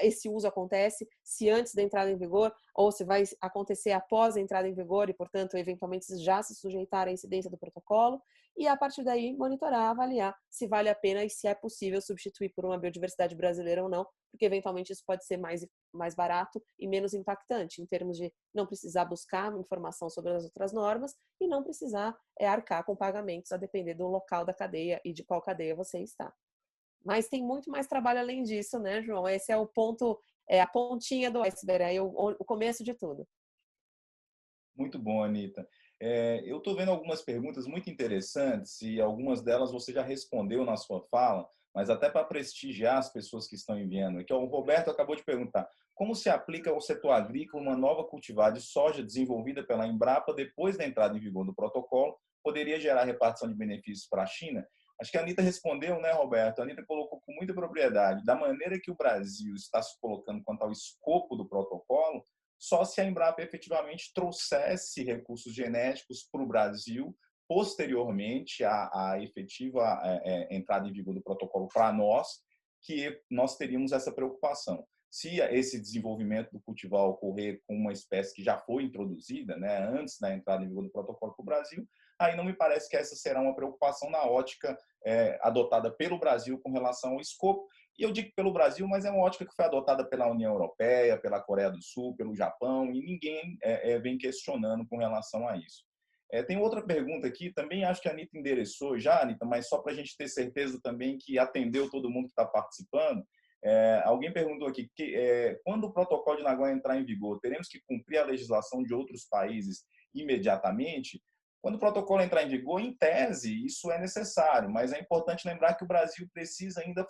esse uso acontece, se antes da entrada em vigor ou se vai acontecer após a entrada em vigor e, portanto, eventualmente já se sujeitar à incidência do protocolo, e a partir daí monitorar, avaliar se vale a pena e se é possível substituir por uma biodiversidade brasileira ou não, porque eventualmente isso pode ser mais barato e menos impactante, em termos de não precisar buscar informação sobre as outras normas e não precisar arcar com pagamentos a depender do local da cadeia e de qual cadeia você está. Mas tem muito mais trabalho além disso, né, João? Esse é o ponto, a pontinha do iceberg, é o começo de tudo. Muito bom, Anita. Eu estou vendo algumas perguntas muito interessantes e algumas delas você já respondeu na sua fala, mas até para prestigiar as pessoas que estão enviando aqui. O Roberto acabou de perguntar: como se aplica ao setor agrícola uma nova cultivar de soja desenvolvida pela Embrapa depois da entrada em vigor do protocolo? Poderia gerar repartição de benefícios para a China? Acho que a Anita respondeu, né, Roberto? A Anita colocou com muita propriedade. Da maneira que o Brasil está se colocando quanto ao escopo do protocolo, só se a Embrapa efetivamente trouxesse recursos genéticos para o Brasil posteriormente à efetiva entrada em vigor do protocolo para nós, que nós teríamos essa preocupação. Se esse desenvolvimento do cultivar ocorrer com uma espécie que já foi introduzida, né, antes da entrada em vigor do protocolo para o Brasil, aí não me parece que essa será uma preocupação na ótica adotada pelo Brasil com relação ao escopo. E eu digo pelo Brasil, mas é uma ótica que foi adotada pela União Europeia, pela Coreia do Sul, pelo Japão, e ninguém vem questionando com relação a isso. Tem outra pergunta aqui, também acho que a Anita endereçou já, Anita, mas só para a gente ter certeza também que atendeu todo mundo que está participando. Alguém perguntou aqui, quando o protocolo de Nagoya entrar em vigor, teremos que cumprir a legislação de outros países imediatamente? Quando o protocolo entrar em vigor, em tese, isso é necessário, mas é importante lembrar que o Brasil precisa ainda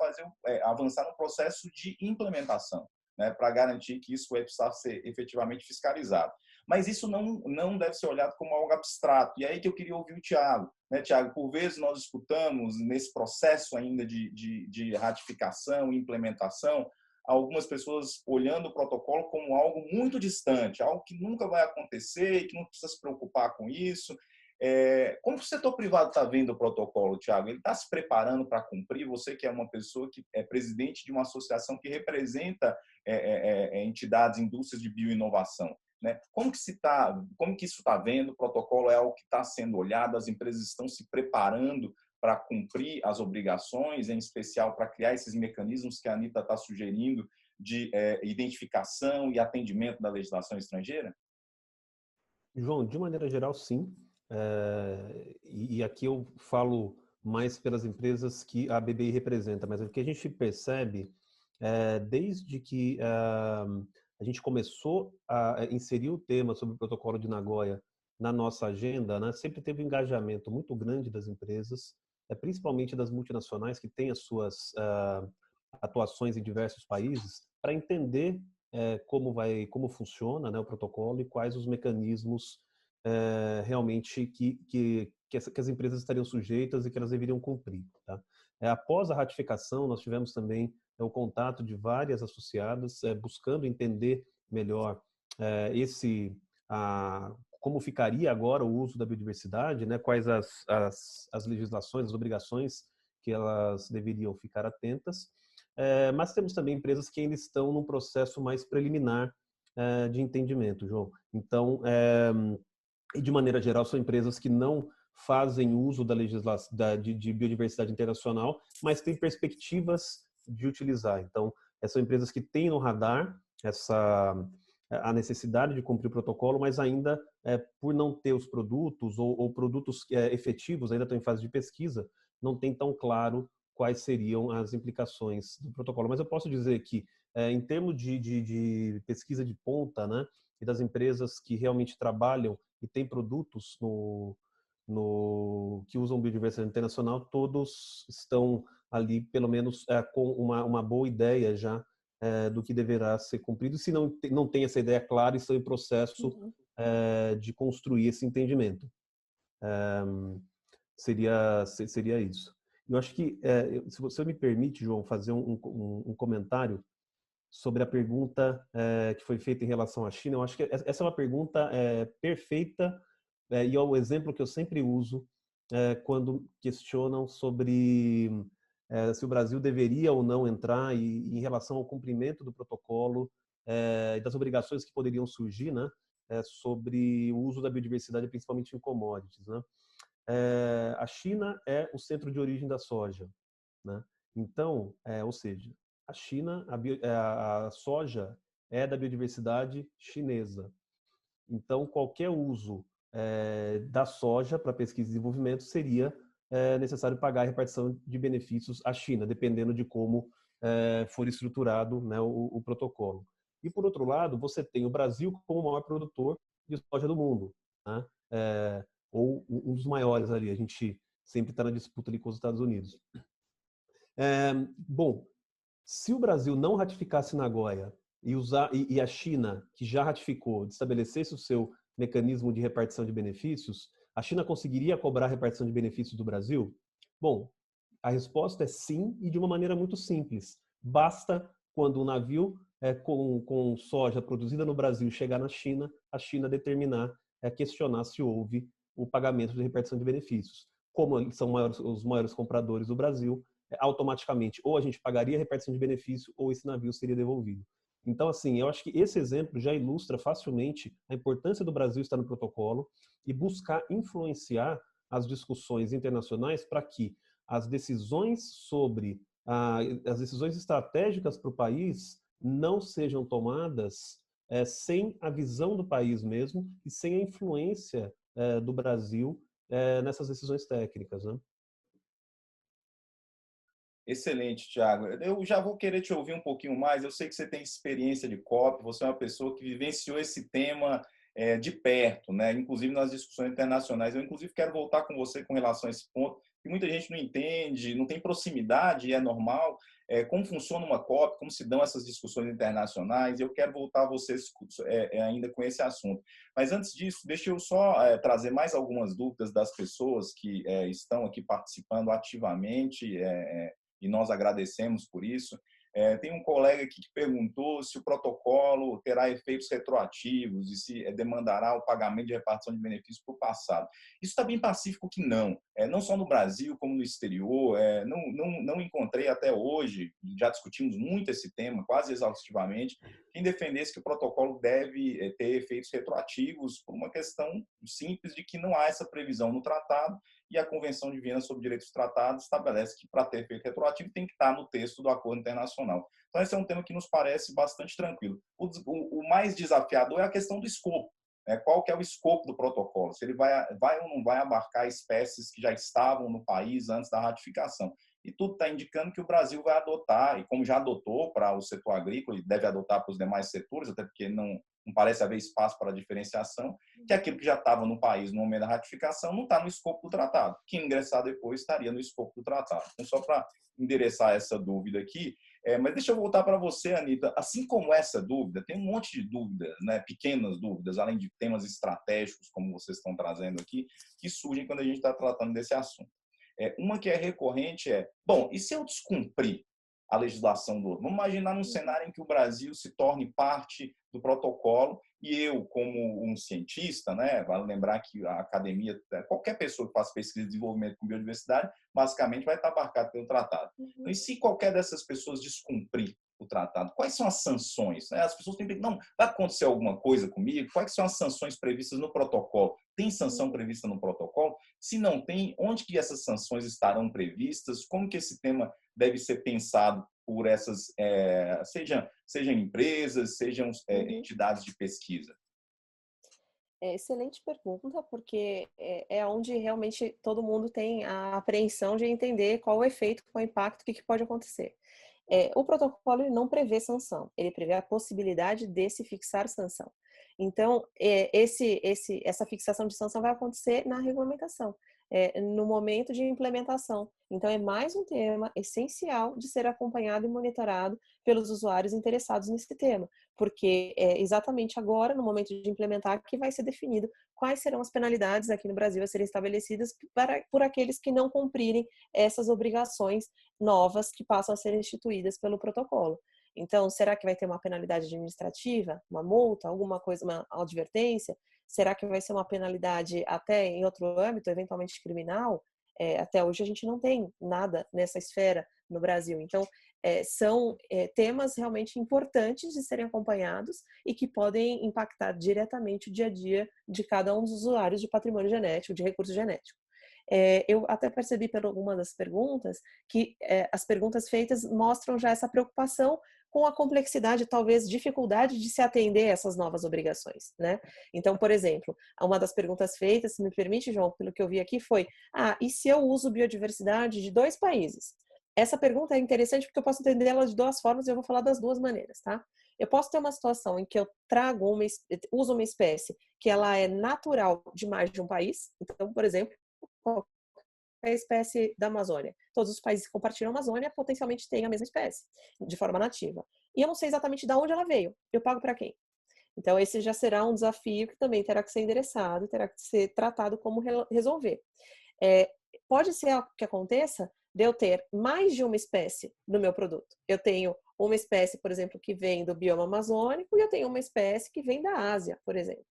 avançar no processo de implementação, né, para garantir que isso vai precisar ser efetivamente fiscalizado. Mas isso não deve ser olhado como algo abstrato. E é aí que eu queria ouvir o Tiago. Né, Tiago, por vezes nós escutamos, nesse processo ainda de ratificação e implementação, algumas pessoas olhando o protocolo como algo muito distante, algo que nunca vai acontecer, que não precisa se preocupar com isso. Como o setor privado está vendo o protocolo, Tiago? Ele está se preparando para cumprir? Você que é uma pessoa que é presidente de uma associação que representa entidades, indústrias de bioinovação, né? Como que isso está vendo? O protocolo é algo que está sendo olhado, as empresas estão se preparando para cumprir as obrigações, em especial para criar esses mecanismos que a Anita está sugerindo de identificação e atendimento da legislação estrangeira? João, de maneira geral, sim. E aqui eu falo mais pelas empresas que a BBI representa, mas o que a gente percebe, desde que a gente começou a inserir o tema sobre o protocolo de Nagoya na nossa agenda, né, sempre teve um engajamento muito grande das empresas, principalmente das multinacionais que têm as suas atuações em diversos países, para entender como funciona, né, o protocolo e quais os mecanismos realmente que as empresas estariam sujeitas e que elas deveriam cumprir. Tá? Após a ratificação, nós tivemos também o contato de várias associadas buscando entender melhor como ficaria agora o uso da biodiversidade, né? Quais as legislações, as obrigações que elas deveriam ficar atentas. Mas temos também empresas que ainda estão num processo mais preliminar de entendimento, João. Então, e de maneira geral, são empresas que não fazem uso da legislação de biodiversidade internacional, mas têm perspectivas de utilizar. Então, são empresas que têm no radar a necessidade de cumprir o protocolo, mas ainda por não ter os produtos ou produtos efetivos, ainda estão em fase de pesquisa, não tem tão claro quais seriam as implicações do protocolo. Mas eu posso dizer que, em termos de pesquisa de ponta, né, e das empresas que realmente trabalham e têm produtos que usam biodiversidade internacional, todos estão ali, pelo menos, com uma boa ideia já do que deverá ser cumprido. Se não tem essa ideia clara, estão em processo de construir esse entendimento. Seria isso. Eu acho que, se você me permite, João, fazer um comentário sobre a pergunta que foi feita em relação à China. Eu acho que essa é uma pergunta perfeita e é o exemplo que eu sempre uso quando questionam sobre se o Brasil deveria ou não entrar em relação ao cumprimento do protocolo e das obrigações que poderiam surgir, né, sobre o uso da biodiversidade, principalmente em commodities, né? A China é o centro de origem da soja, né? Então, ou seja, a China, a soja é da biodiversidade chinesa. Então, qualquer uso da soja para pesquisa e desenvolvimento seria necessário pagar a repartição de benefícios à China, dependendo de como for estruturado, né, o protocolo. E, por outro lado, você tem o Brasil como o maior produtor de soja do mundo, né? Ou um dos maiores ali. A gente sempre está na disputa ali com os Estados Unidos. Bom, se o Brasil não ratificasse Nagoya e a China, que já ratificou, estabelecesse o seu mecanismo de repartição de benefícios, a China conseguiria cobrar a repartição de benefícios do Brasil? Bom, a resposta é sim, e de uma maneira muito simples. Basta, quando um navio com soja produzida no Brasil chegar na China, a China determinar, questionar se houve o pagamento de repartição de benefícios. Como eles são os maiores compradores do Brasil, automaticamente ou a gente pagaria a repartição de benefício ou esse navio seria devolvido. Então, assim, eu acho que esse exemplo já ilustra facilmente a importância do Brasil estar no protocolo e buscar influenciar as discussões internacionais para que as decisões as decisões estratégicas para o país não sejam tomadas sem a visão do país mesmo e sem a influência do Brasil nessas decisões técnicas, né? Excelente, Thiago. Eu já vou querer te ouvir um pouquinho mais. Eu sei que você tem experiência de COP, você é uma pessoa que vivenciou esse tema de perto, né? Inclusive nas discussões internacionais. Eu, inclusive, quero voltar com você com relação a esse ponto, que muita gente não entende, não tem proximidade, e é normal, como funciona uma COP, como se dão essas discussões internacionais. Eu quero voltar a você ainda com esse assunto. Mas antes disso, deixa eu só trazer mais algumas dúvidas das pessoas que estão aqui participando ativamente, e nós agradecemos por isso. Tem um colega aqui que perguntou se o protocolo terá efeitos retroativos e se demandará o pagamento de repartição de benefícios para o passado. Isso está bem pacífico que não. Não só no Brasil, como no exterior. Não encontrei até hoje, já discutimos muito esse tema, quase exaustivamente, quem defendesse que o protocolo deve ter efeitos retroativos por uma questão simples de que não há essa previsão no tratado e a Convenção de Viena sobre Direitos Tratados estabelece que, para ter efeito retroativo, tem que estar no texto do acordo internacional. Então, esse é um tema que nos parece bastante tranquilo. O mais desafiador é a questão do escopo. Qual que é o escopo do protocolo? Se ele vai ou não vai abarcar espécies que já estavam no país antes da ratificação. E tudo está indicando que o Brasil vai adotar, e como já adotou para o setor agrícola, e deve adotar para os demais setores, até porque não parece haver espaço para diferenciação, que aquilo que já estava no país no momento da ratificação não está no escopo do tratado. Quem ingressar depois estaria no escopo do tratado. Então, só para endereçar essa dúvida aqui, mas deixa eu voltar para você, Anita. Assim como essa dúvida, tem um monte de dúvidas, né, pequenas dúvidas, além de temas estratégicos, como vocês estão trazendo aqui, que surgem quando a gente está tratando desse assunto. Uma que é recorrente bom, e se eu descumprir a legislação do outro? Vamos imaginar um cenário em que o Brasil se torne parte do protocolo e eu, como um cientista, né, vale lembrar que a academia, qualquer pessoa que faça pesquisa de desenvolvimento com biodiversidade, basicamente vai estar abarcado pelo tratado. Então, e se qualquer dessas pessoas descumprir o tratado, quais são as sanções? As pessoas têm que não, vai acontecer alguma coisa comigo? Quais são as sanções previstas no protocolo? Tem sanção prevista no protocolo? Se não tem, onde que essas sanções estarão previstas? Como que esse tema deve ser pensado por essas, sejam empresas, sejam entidades de pesquisa? Excelente pergunta, porque é onde realmente todo mundo tem a apreensão de entender qual o efeito, qual o impacto, o que pode acontecer. O protocolo ele não prevê sanção, ele prevê a possibilidade de se fixar sanção. Então, essa fixação de sanção vai acontecer na regulamentação, no momento de implementação. Então, é mais um tema essencial de ser acompanhado e monitorado pelos usuários interessados nesse tema, porque é exatamente agora, no momento de implementar, que vai ser definido quais serão as penalidades aqui no Brasil a serem estabelecidas por aqueles que não cumprirem essas obrigações novas que passam a ser instituídas pelo protocolo. Então, será que vai ter uma penalidade administrativa, uma multa, alguma coisa, uma advertência? Será que vai ser uma penalidade até em outro âmbito, eventualmente criminal? Até hoje a gente não tem nada nessa esfera no Brasil. Então, são temas realmente importantes de serem acompanhados e que podem impactar diretamente o dia a dia de cada um dos usuários de patrimônio genético, de recurso genético. Eu até percebi por alguma das perguntas que as perguntas feitas mostram já essa preocupação com a complexidade, talvez dificuldade de se atender a essas novas obrigações, né? Então, por exemplo, uma das perguntas feitas, se me permite, João, pelo que eu vi aqui, foi: e se eu uso biodiversidade de 2 países? Essa pergunta é interessante porque eu posso entender ela de 2 formas e eu vou falar das 2 maneiras, tá? Eu posso ter uma situação em que eu uso uma espécie que ela é natural de mais de um país. Então, por exemplo, a espécie da Amazônia. Todos os países que compartilham a Amazônia potencialmente têm a mesma espécie, de forma nativa. E eu não sei exatamente de onde ela veio. Eu pago para quem? Então, esse já será um desafio que também terá que ser endereçado, terá que ser tratado como resolver. Pode ser que aconteça de eu ter mais de uma espécie no meu produto. Eu tenho uma espécie, por exemplo, que vem do bioma amazônico e eu tenho uma espécie que vem da Ásia, por exemplo.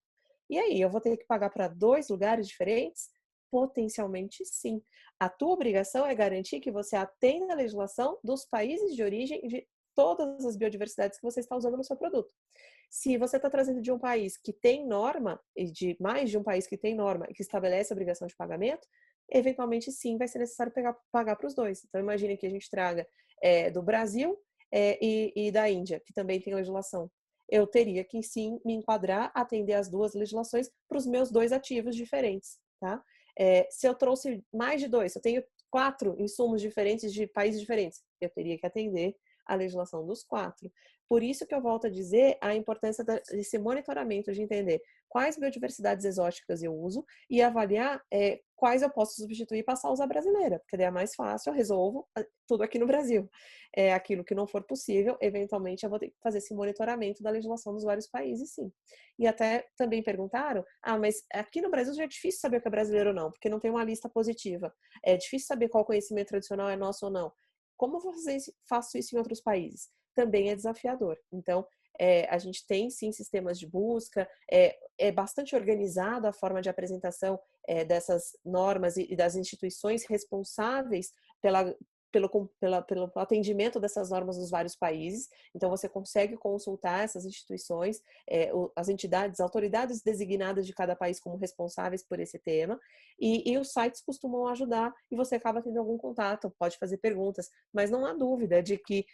E aí, eu vou ter que pagar para 2 lugares diferentes? Potencialmente, sim. A tua obrigação é garantir que você atenda a legislação dos países de origem de todas as biodiversidades que você está usando no seu produto. Se você está trazendo de um país que tem norma, e de mais de um país que tem norma e que estabelece a obrigação de pagamento, eventualmente sim vai ser necessário pagar para os dois. Então imagine que a gente traga do Brasil e da Índia, que também tem legislação. Eu teria que sim me enquadrar, atender as 2 legislações para os meus 2 ativos diferentes, tá? Se eu trouxe mais de 2, se eu tenho 4 insumos diferentes de países diferentes, eu teria que atender a legislação dos 4. Por isso que eu volto a dizer a importância desse monitoramento, de entender quais biodiversidades exóticas eu uso e avaliar quais eu posso substituir e passar a usar brasileira, porque daí é mais fácil, eu resolvo tudo aqui no Brasil. Aquilo que não for possível, eventualmente eu vou ter que fazer esse monitoramento da legislação dos vários países, sim. E até também perguntaram, mas aqui no Brasil já é difícil saber o que é brasileiro ou não, porque não tem uma lista positiva. É difícil saber qual conhecimento tradicional é nosso ou não. Como eu faço isso em outros países? Também é desafiador. Então, a gente tem sim sistemas de busca, é bastante organizada a forma de apresentação dessas normas e das instituições responsáveis pelo atendimento dessas normas nos vários países. Então, você consegue consultar essas instituições, as entidades, autoridades designadas de cada país como responsáveis por esse tema, e os sites costumam ajudar e você acaba tendo algum contato, pode fazer perguntas, mas não há dúvida de que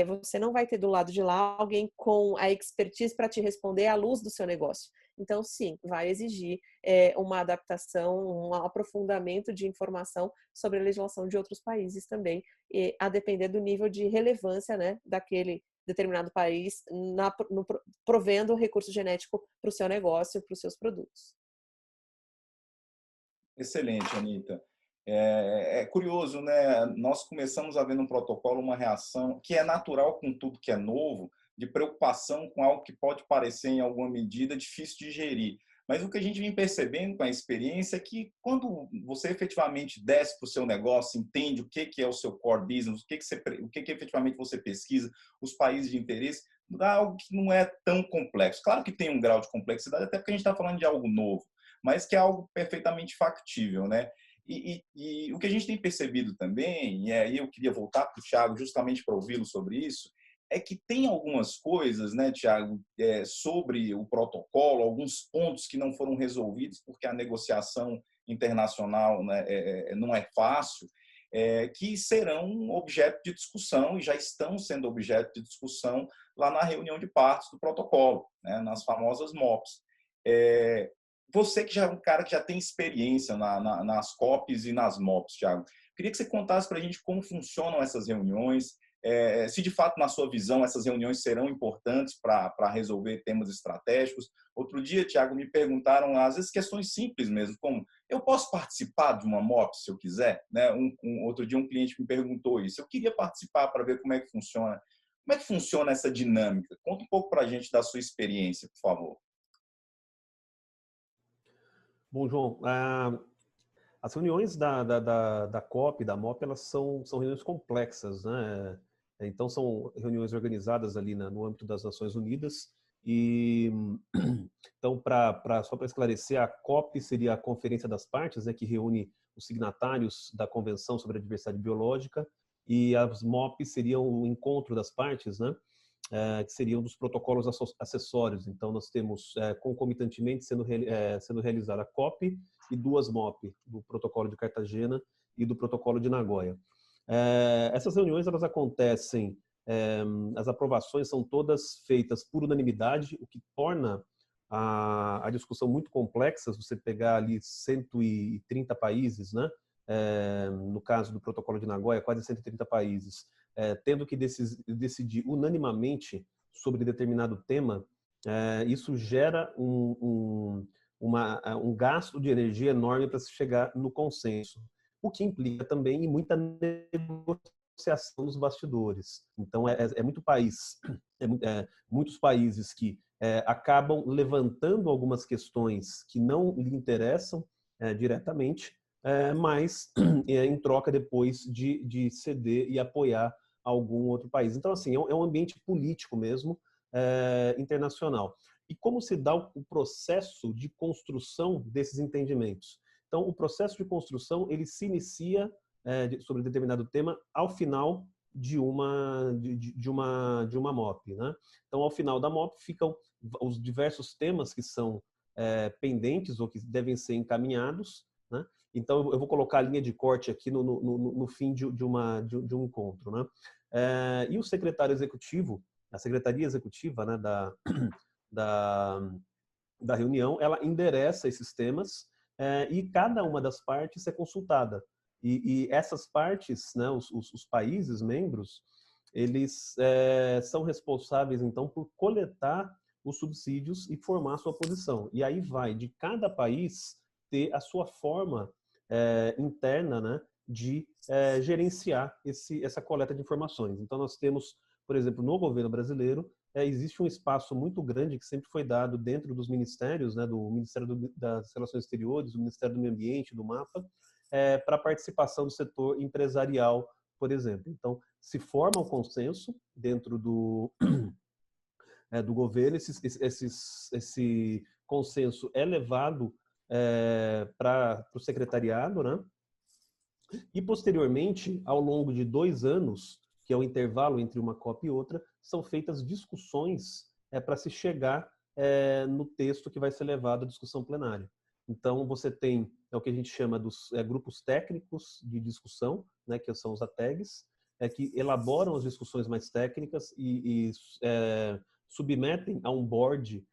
você não vai ter do lado de lá alguém com a expertise para te responder à luz do seu negócio. Então, sim, vai exigir uma adaptação, um aprofundamento de informação sobre a legislação de outros países também, a depender do nível de relevância, né, daquele determinado país provendo recurso genético para o seu negócio, para os seus produtos. Excelente, Anita. É curioso, né? Nós começamos a ver no protocolo uma reação que é natural com tudo que é novo, de preocupação com algo que pode parecer, em alguma medida, difícil de gerir. Mas o que a gente vem percebendo com a experiência é que quando você efetivamente desce para o seu negócio, entende o que é o seu core business, o que efetivamente você pesquisa, os países de interesse, dá algo que não é tão complexo. Claro que tem um grau de complexidade, até porque a gente está falando de algo novo, mas que é algo perfeitamente factível, né? E o que a gente tem percebido também, e aí eu queria voltar para o Thiago justamente para ouvi-lo sobre isso, é que tem algumas coisas, né, Thiago, sobre o protocolo, alguns pontos que não foram resolvidos porque a negociação internacional, né, não é fácil, que serão objeto de discussão e já estão sendo objeto de discussão lá na reunião de partes do protocolo, né, nas famosas MOPs. você que já é um cara que já tem experiência nas COPs e nas MOPs, Thiago, queria que você contasse para a gente como funcionam essas reuniões, se de fato, na sua visão, essas reuniões serão importantes para resolver temas estratégicos. Outro dia, Thiago, me perguntaram, às vezes, questões simples mesmo, como eu posso participar de uma MOP se eu quiser? Né? Outro dia, um cliente me perguntou isso. Eu queria participar para ver como é que funciona. Como é que funciona essa dinâmica? Conta um pouco para a gente da sua experiência, por favor. Bom, João, as reuniões da COP, da MOP, elas são reuniões complexas, né? Então, são reuniões organizadas ali no âmbito das Nações Unidas. E, então, só para esclarecer, a COP seria a Conferência das Partes, né, que reúne os signatários da Convenção sobre a Diversidade Biológica, e as MOP seriam o encontro das partes, né? Que seriam dos protocolos acessórios. Então, nós temos concomitantemente sendo realizada a COP e 2 MOP, do Protocolo de Cartagena e do Protocolo de Nagoya. Essas reuniões elas acontecem, as aprovações são todas feitas por unanimidade, o que torna a discussão muito complexa. Se você pegar ali 130 países, né? No caso do Protocolo de Nagoya, quase 130 países, tendo que decidir unanimamente sobre determinado tema, isso gera um gasto de energia enorme para se chegar no consenso, o que implica também em muita negociação nos bastidores. Então, muitos países que acabam levantando algumas questões que não lhe interessam diretamente, mas em troca depois de ceder e apoiar algum outro país. Então, assim, é um ambiente político mesmo, internacional. E como se dá o processo de construção desses entendimentos? Então, o processo de construção, ele se inicia sobre determinado tema ao final de uma MOP, né? Então, ao final da MOP ficam os diversos temas que são pendentes ou que devem ser encaminhados, né? Então, eu vou colocar a linha de corte aqui no fim de um encontro, né? E o secretário executivo, a secretaria executiva, né, da reunião, ela endereça esses temas e cada uma das partes é consultada. E essas partes, né, os países membros, eles são responsáveis, então, por coletar os subsídios e formar sua posição. E aí vai de cada país ter a sua forma interna, né, de gerenciar essa coleta de informações. Então, nós temos, por exemplo, no governo brasileiro, existe um espaço muito grande que sempre foi dado dentro dos ministérios, né, do Ministério das Relações Exteriores, do Ministério do Meio Ambiente, do MAPA, para a participação do setor empresarial, por exemplo. Então, se forma um consenso dentro do governo, esse consenso é levado para o secretariado, né? E, posteriormente, ao longo de 2 anos, que é o intervalo entre uma COP e outra, são feitas discussões para se chegar no texto que vai ser levado à discussão plenária. Então, você tem o que a gente chama dos grupos técnicos de discussão, né, que são os ATEGs, que elaboram as discussões mais técnicas e submetem a um board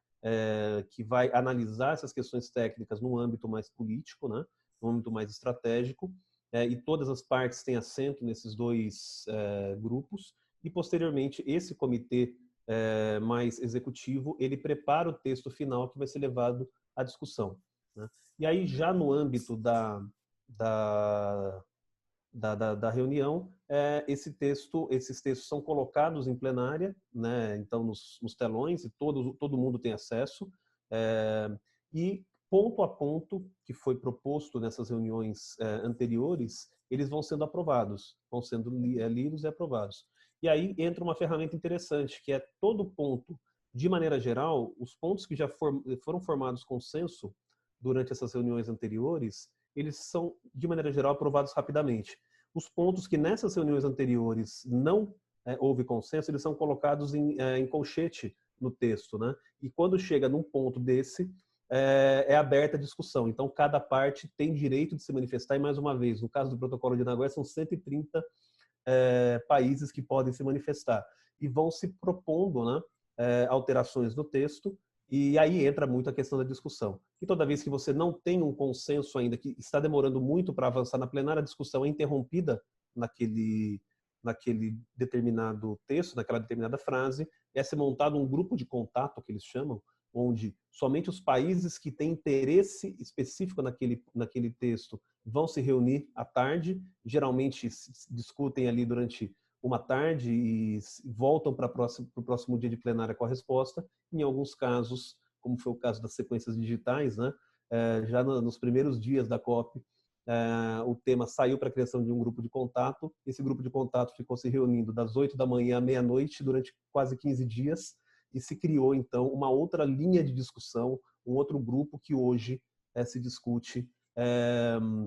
que vai analisar essas questões técnicas no âmbito mais político, né, no âmbito mais estratégico, e todas as partes têm assento nesses 2 grupos, e posteriormente esse comitê mais executivo, ele prepara o texto final que vai ser levado à discussão, né? E aí já no âmbito da reunião, esses textos são colocados em plenária, né? Então nos telões, e todo mundo tem acesso, e ponto a ponto que foi proposto nessas reuniões anteriores, eles vão sendo aprovados, vão sendo lidos e aprovados. E aí entra uma ferramenta interessante, que é todo ponto, de maneira geral, os pontos que já foram formados consenso durante essas reuniões anteriores, eles são, de maneira geral, aprovados rapidamente. Os pontos que nessas reuniões anteriores não houve consenso, eles são colocados em colchete no texto, né? E quando chega num ponto desse, é aberta a discussão. Então, cada parte tem direito de se manifestar, e mais uma vez, no caso do Protocolo de Nagoya, são 130 países que podem se manifestar. E vão se propondo, né, alterações no texto, E aí entra muito a questão da discussão. E toda vez que você não tem um consenso ainda, que está demorando muito para avançar na plenária, a discussão é interrompida naquele determinado texto, naquela determinada frase, é ser montado um grupo de contato, que eles chamam, onde somente os países que têm interesse específico naquele texto vão se reunir à tarde, geralmente discutem ali durante uma tarde e voltam para o próximo dia de plenária com a resposta. Em alguns casos, como foi o caso das sequências digitais, né, já nos primeiros dias da COP, o tema saiu para a criação de um grupo de contato. Esse grupo de contato ficou se reunindo das 8 da manhã à meia-noite durante quase 15 dias e se criou, então, uma outra linha de discussão, um outro grupo que hoje se discute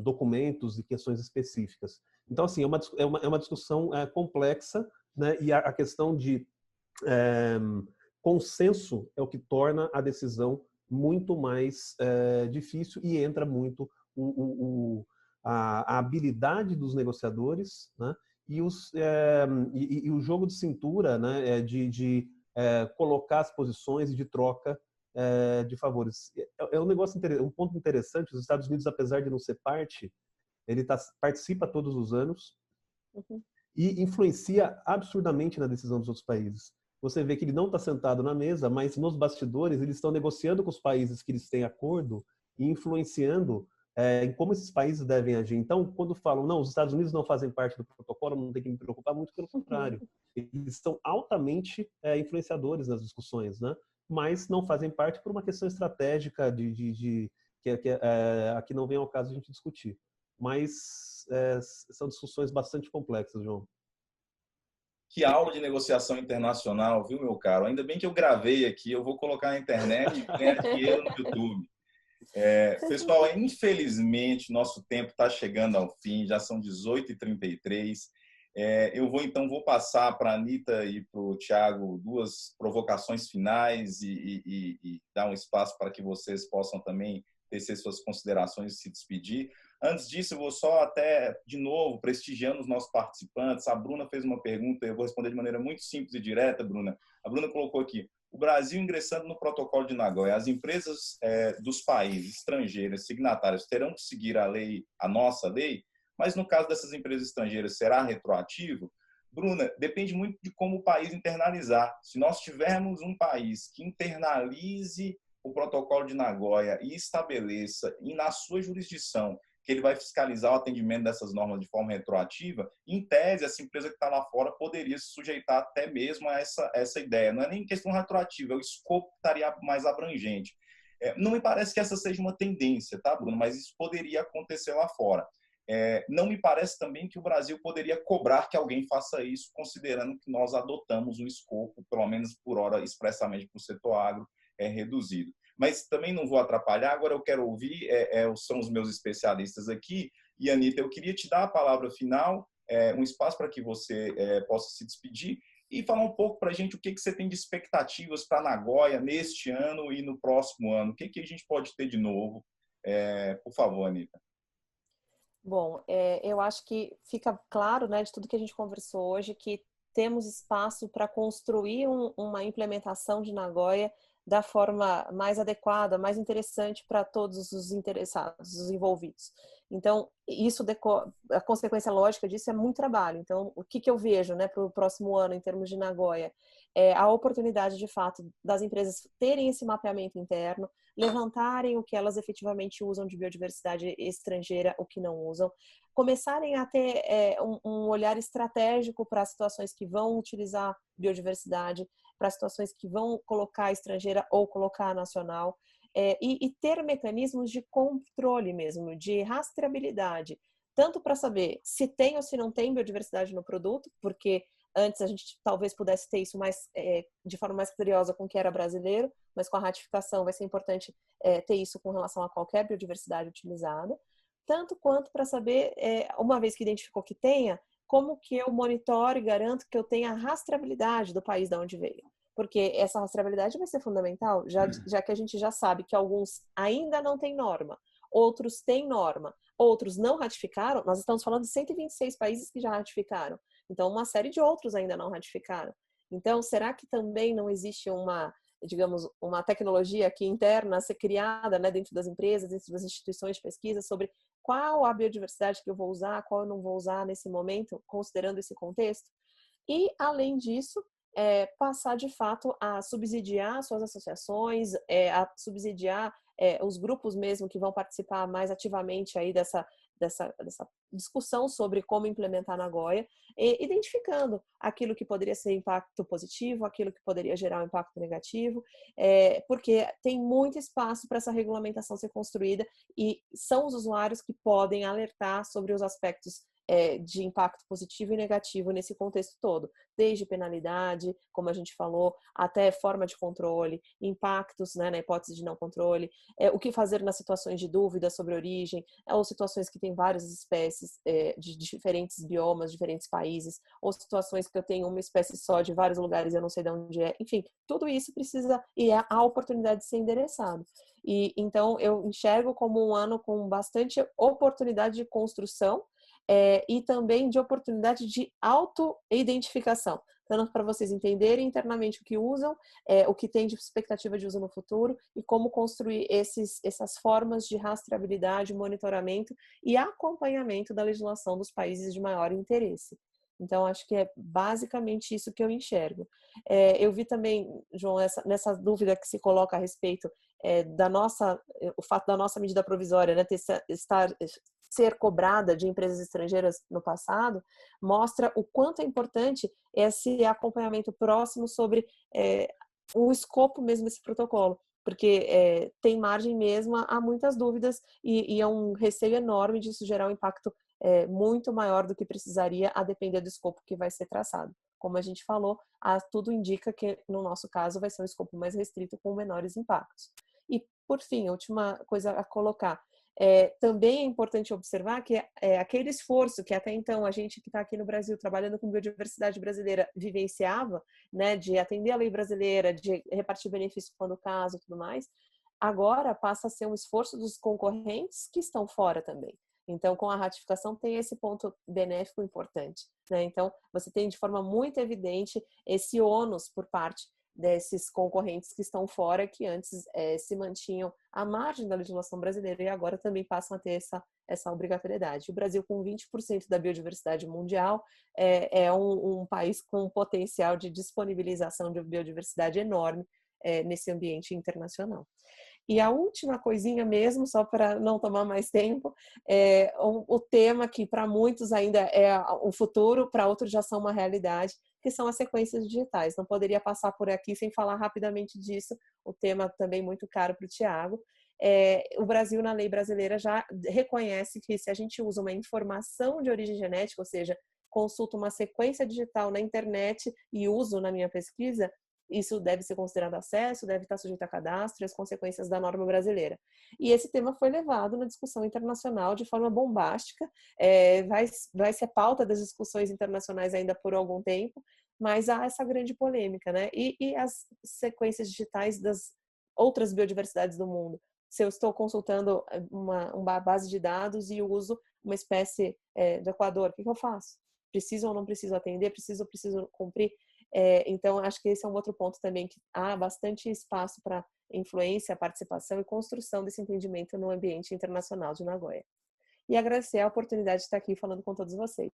documentos e questões específicas. Então, assim, é uma discussão complexa, né? E a questão de consenso é o que torna a decisão muito mais difícil e entra muito a habilidade dos negociadores, né? E o jogo de cintura, né? De colocar as posições e de troca de favores. É um negócio um ponto interessante. Os Estados Unidos, apesar de não ser parte, ele participa todos os anos e influencia absurdamente na decisão dos outros países. Você vê que ele não está sentado na mesa, mas nos bastidores eles estão negociando com os países que eles têm acordo e influenciando em como esses países devem agir. Então, quando falam, não, os Estados Unidos não fazem parte do protocolo, não tem que me preocupar, muito pelo contrário. Eles estão altamente influenciadores nas discussões, né? Mas não fazem parte por uma questão estratégica que aqui não vem ao caso de a gente discutir. Mas são discussões bastante complexas, João. Que aula de negociação internacional, viu, meu caro? Ainda bem que eu gravei aqui, eu vou colocar na internet e ganhar dinheiro no YouTube. Pessoal, infelizmente, nosso tempo está chegando ao fim, já são 18h33. Eu vou passar para a Anita e para o Thiago duas provocações finais e dar um espaço para que vocês possam também tecer suas considerações e se despedir. Antes disso, eu vou só até, de novo, prestigiando os nossos participantes. A Bruna fez uma pergunta, eu vou responder de maneira muito simples e direta, Bruna. A Bruna colocou aqui, o Brasil ingressando no protocolo de Nagoya, as empresas dos países estrangeiros signatários terão que seguir a nossa lei, mas no caso dessas empresas estrangeiras, será retroativo? Bruna, depende muito de como o país internalizar. Se nós tivermos um país que internalize o protocolo de Nagoya e estabeleça, e na sua jurisdição, que ele vai fiscalizar o atendimento dessas normas de forma retroativa, em tese, essa empresa que está lá fora poderia se sujeitar até mesmo a essa ideia. Não é nem questão retroativa, é o escopo que estaria mais abrangente. Não me parece que essa seja uma tendência, tá, Bruno? Mas isso poderia acontecer lá fora. Não me parece também que o Brasil poderia cobrar que alguém faça isso, considerando que nós adotamos um escopo, pelo menos por hora, expressamente para o setor agro, reduzido. Mas também não vou atrapalhar, agora eu quero ouvir, são os meus especialistas aqui, e Anita, eu queria te dar a palavra final, um espaço para que você possa se despedir e falar um pouco para a gente o que você tem de expectativas para Nagoya neste ano e no próximo ano, o que a gente pode ter de novo, por favor, Anita. Bom, eu acho que fica claro, né, de tudo que a gente conversou hoje, que temos espaço para construir uma implementação de Nagoya da forma mais adequada, mais interessante para todos os interessados, os envolvidos. Então, a consequência lógica disso é muito trabalho. Então, o que eu vejo, né, para o próximo ano, em termos de Nagoya, é a oportunidade, de fato, das empresas terem esse mapeamento interno, levantarem o que elas efetivamente usam de biodiversidade estrangeira, o que não usam, começarem a ter um olhar estratégico para as situações que vão utilizar biodiversidade, para situações que vão colocar estrangeira ou colocar nacional, e ter mecanismos de controle mesmo, de rastreabilidade, tanto para saber se tem ou se não tem biodiversidade no produto, porque antes a gente talvez pudesse ter isso de forma mais criteriosa com o que era brasileiro, mas com a ratificação vai ser importante ter isso com relação a qualquer biodiversidade utilizada, tanto quanto para saber, uma vez que identificou que tenha, como que eu monitoro e garanto que eu tenha a rastreabilidade do país de onde veio. Porque essa rastreabilidade vai ser fundamental, já que a gente já sabe que alguns ainda não têm norma, outros têm norma, outros não ratificaram. Nós estamos falando de 126 países que já ratificaram. Então, uma série de outros ainda não ratificaram. Então, será que também não existe uma digamos, uma tecnologia aqui interna a ser criada, né, dentro das empresas, dentro das instituições de pesquisa, sobre qual a biodiversidade que eu vou usar, qual eu não vou usar nesse momento, considerando esse contexto. E, além disso, passar de fato a subsidiar suas associações, a subsidiar os grupos mesmo que vão participar mais ativamente aí dessa discussão sobre como implementar Nagoya, identificando aquilo que poderia ser impacto positivo, aquilo que poderia gerar um impacto negativo, porque tem muito espaço para essa regulamentação ser construída e são os usuários que podem alertar sobre os aspectos de impacto positivo e negativo nesse contexto todo, desde penalidade, como a gente falou, até forma de controle, impactos, né, na hipótese de não controle, o que fazer nas situações de dúvida sobre origem, ou situações que tem várias espécies de diferentes biomas, diferentes países, ou situações que eu tenho uma espécie só de vários lugares e eu não sei de onde é, enfim, tudo isso precisa e é a oportunidade de ser endereçado. E então eu enxergo como um ano com bastante oportunidade de construção, e também de oportunidade de auto-identificação, tanto para vocês entenderem internamente o que usam, o que tem de expectativa de uso no futuro e como construir essas formas de rastreabilidade, monitoramento e acompanhamento da legislação dos países de maior interesse. Então, acho que é basicamente isso que eu enxergo. Eu vi também, João, nessa dúvida que se coloca a respeito o fato da nossa medida provisória, né, ser cobrada de empresas estrangeiras no passado, mostra o quanto é importante esse acompanhamento próximo sobre o escopo mesmo desse protocolo, porque tem margem mesmo a muitas dúvidas e é um receio enorme disso gerar um impacto muito maior do que precisaria, a depender do escopo que vai ser traçado. Como a gente falou, tudo indica que, no nosso caso, vai ser um escopo mais restrito com menores impactos. E, por fim, a última coisa a colocar. Também é importante observar que aquele esforço que até então a gente que está aqui no Brasil trabalhando com biodiversidade brasileira vivenciava, né, de atender a lei brasileira, de repartir benefícios quando caso e tudo mais, agora passa a ser um esforço dos concorrentes que estão fora também. Então, com a ratificação tem esse ponto benéfico importante, né? Então, você tem de forma muito evidente esse ônus por parte desses concorrentes que estão fora, que antes se mantinham à margem da legislação brasileira e agora também passam a ter essa obrigatoriedade. O Brasil, com 20% da biodiversidade mundial, é um país com um potencial de disponibilização de biodiversidade enorme nesse ambiente internacional. E a última coisinha mesmo, só para não tomar mais tempo, o tema que para muitos ainda é o futuro, para outros já são uma realidade, que são as sequências digitais. Não poderia passar por aqui sem falar rapidamente disso, o tema também muito caro para o Tiago. O Brasil, na lei brasileira, já reconhece que se a gente usa uma informação de origem genética, ou seja, consulto uma sequência digital na internet e uso na minha pesquisa, isso deve ser considerado acesso, deve estar sujeito a cadastro e as consequências da norma brasileira. E esse tema foi levado na discussão internacional de forma bombástica, vai ser pauta das discussões internacionais ainda por algum tempo, mas há essa grande polêmica, né? E as sequências digitais das outras biodiversidades do mundo. Se eu estou consultando uma base de dados e uso uma espécie do Equador, o que eu faço? Preciso ou não preciso atender? Preciso cumprir? Então, acho que esse é um outro ponto também, que há bastante espaço para influência, participação e construção desse entendimento no ambiente internacional de Nagoya. E agradecer a oportunidade de estar aqui falando com todos vocês.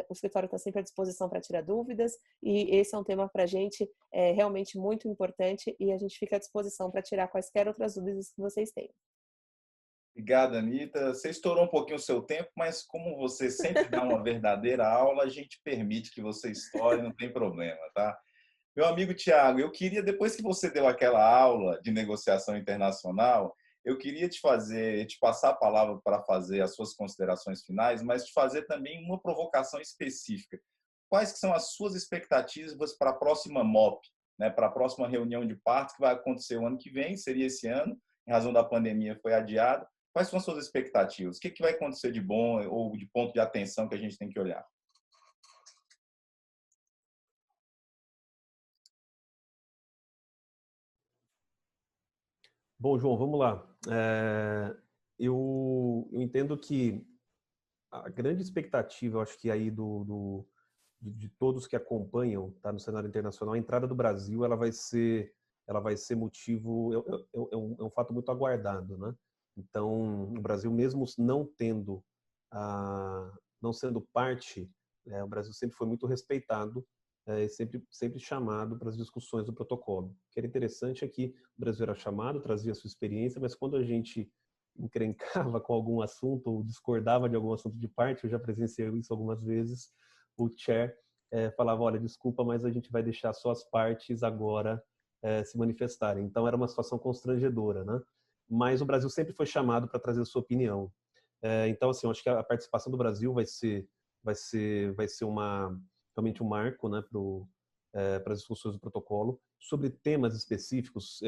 O escritório está sempre à disposição para tirar dúvidas e esse é um tema para a gente realmente muito importante e a gente fica à disposição para tirar quaisquer outras dúvidas que vocês tenham. Obrigado, Anita. Você estourou um pouquinho o seu tempo, mas como você sempre dá uma verdadeira aula, a gente permite que você estoure, não tem problema, tá? Meu amigo Tiago, eu queria, depois que você deu aquela aula de negociação internacional, eu queria te passar a palavra para fazer as suas considerações finais, mas te fazer também uma provocação específica. Quais que são as suas expectativas para a próxima MOP, né, para a próxima reunião de partes que vai acontecer o ano que vem, seria esse ano, em razão da pandemia foi adiado. Quais são as suas expectativas? O que vai acontecer de bom ou de ponto de atenção que a gente tem que olhar? Bom, João, vamos lá. Eu entendo que a grande expectativa, eu acho que aí de todos que acompanham, tá, no cenário internacional, a entrada do Brasil, ela ela vai ser motivo, é um fato muito aguardado, né? Então, o Brasil, mesmo não sendo parte, o Brasil sempre foi muito respeitado, e sempre chamado para as discussões do protocolo. O que era interessante é que o Brasil era chamado, trazia a sua experiência, mas quando a gente encrencava com algum assunto ou discordava de algum assunto de parte, eu já presenciei isso algumas vezes, o chair falava, olha, desculpa, mas a gente vai deixar só as partes agora se manifestarem. Então era uma situação constrangedora, né? Mas o Brasil sempre foi chamado para trazer a sua opinião. Então, assim, eu acho que a participação do Brasil vai ser realmente um marco, né, para as discussões do protocolo. Sobre temas específicos,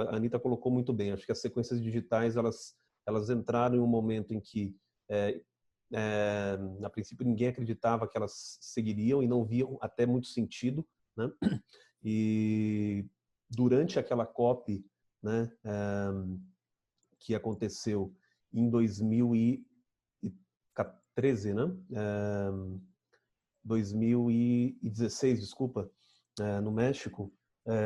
a Anita colocou muito bem. Acho que as sequências digitais elas entraram em um momento em que, a princípio, ninguém acreditava que elas seguiriam e não viam até muito sentido, né? E durante aquela COP, né, que aconteceu em 2013, né? 2016, desculpa, no México,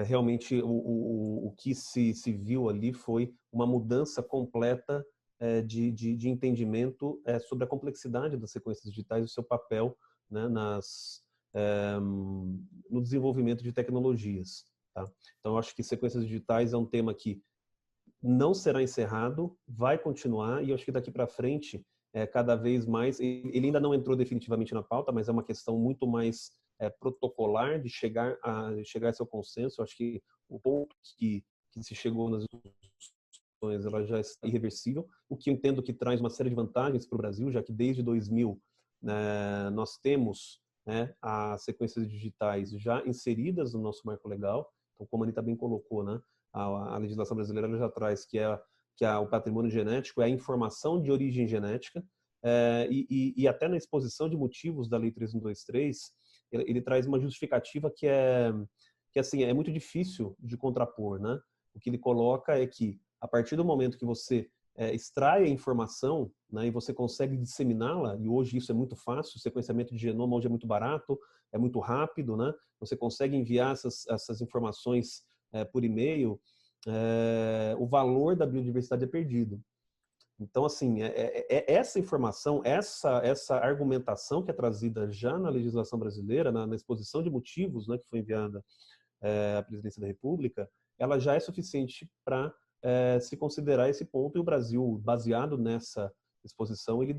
realmente o que se viu ali foi uma mudança completa de entendimento sobre a complexidade das sequências digitais e o seu papel, né, no desenvolvimento de tecnologias. Tá? Então, eu acho que sequências digitais é um tema que não será encerrado, vai continuar, e eu acho que daqui para frente, cada vez mais, ele ainda não entrou definitivamente na pauta, mas é uma questão muito mais protocolar de chegar a seu consenso. Eu acho que o ponto que se chegou nas discussões, ela já está irreversível, o que eu entendo que traz uma série de vantagens para o Brasil, já que desde 2000 nós temos, né, as sequências digitais já inseridas no nosso marco legal. Então, como a Anita bem colocou, né, a legislação brasileira já traz que o patrimônio genético é a informação de origem genética, e até na exposição de motivos da Lei 3123, ele traz uma justificativa que assim, é muito difícil de contrapor, né? O que ele coloca é que, a partir do momento que você extrai a informação, né, e você consegue disseminá-la, e hoje isso é muito fácil, o sequenciamento de genoma hoje é muito barato, é muito rápido, né? Você consegue enviar essas informações por e-mail, o valor da biodiversidade é perdido. Então, assim, essa informação, essa argumentação que é trazida já na legislação brasileira, na exposição de motivos, né, que foi enviada à Presidência da República, ela já é suficiente para se considerar esse ponto, e o Brasil, baseado nessa exposição, ele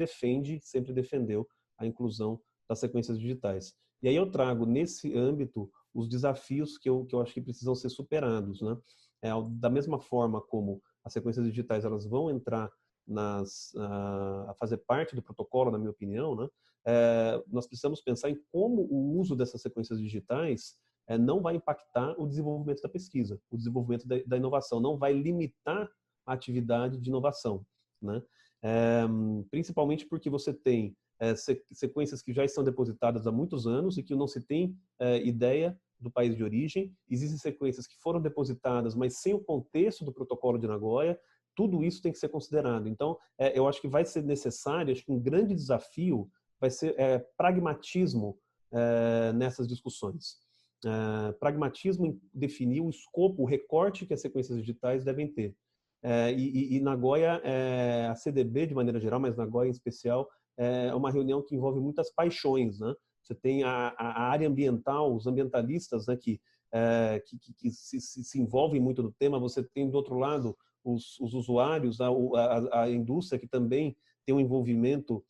sempre defendeu a inclusão das sequências digitais. E aí eu trago, nesse âmbito, os desafios que eu acho que precisam ser superados, né? Da mesma forma como as sequências digitais elas vão entrar a fazer parte do protocolo, na minha opinião, né? Nós precisamos pensar em como o uso dessas sequências digitais não vai impactar o desenvolvimento da pesquisa, o desenvolvimento da inovação, não vai limitar a atividade de inovação, né? Principalmente porque você tem sequências que já estão depositadas há muitos anos e que não se tem ideia do país de origem. Existem sequências que foram depositadas, mas sem o contexto do protocolo de Nagoya. Tudo isso tem que ser considerado. Então, eu acho que vai ser necessário, acho que um grande desafio vai ser pragmatismo nessas discussões. Pragmatismo em definir o escopo, o recorte que as sequências digitais devem ter. E Nagoya, a CDB de maneira geral, mas Nagoya em especial, é uma reunião que envolve muitas paixões, né? Você tem a área ambiental, os ambientalistas, né, que se envolvem muito no tema. Você tem, do outro lado, os usuários, a indústria, que também tem um envolvimento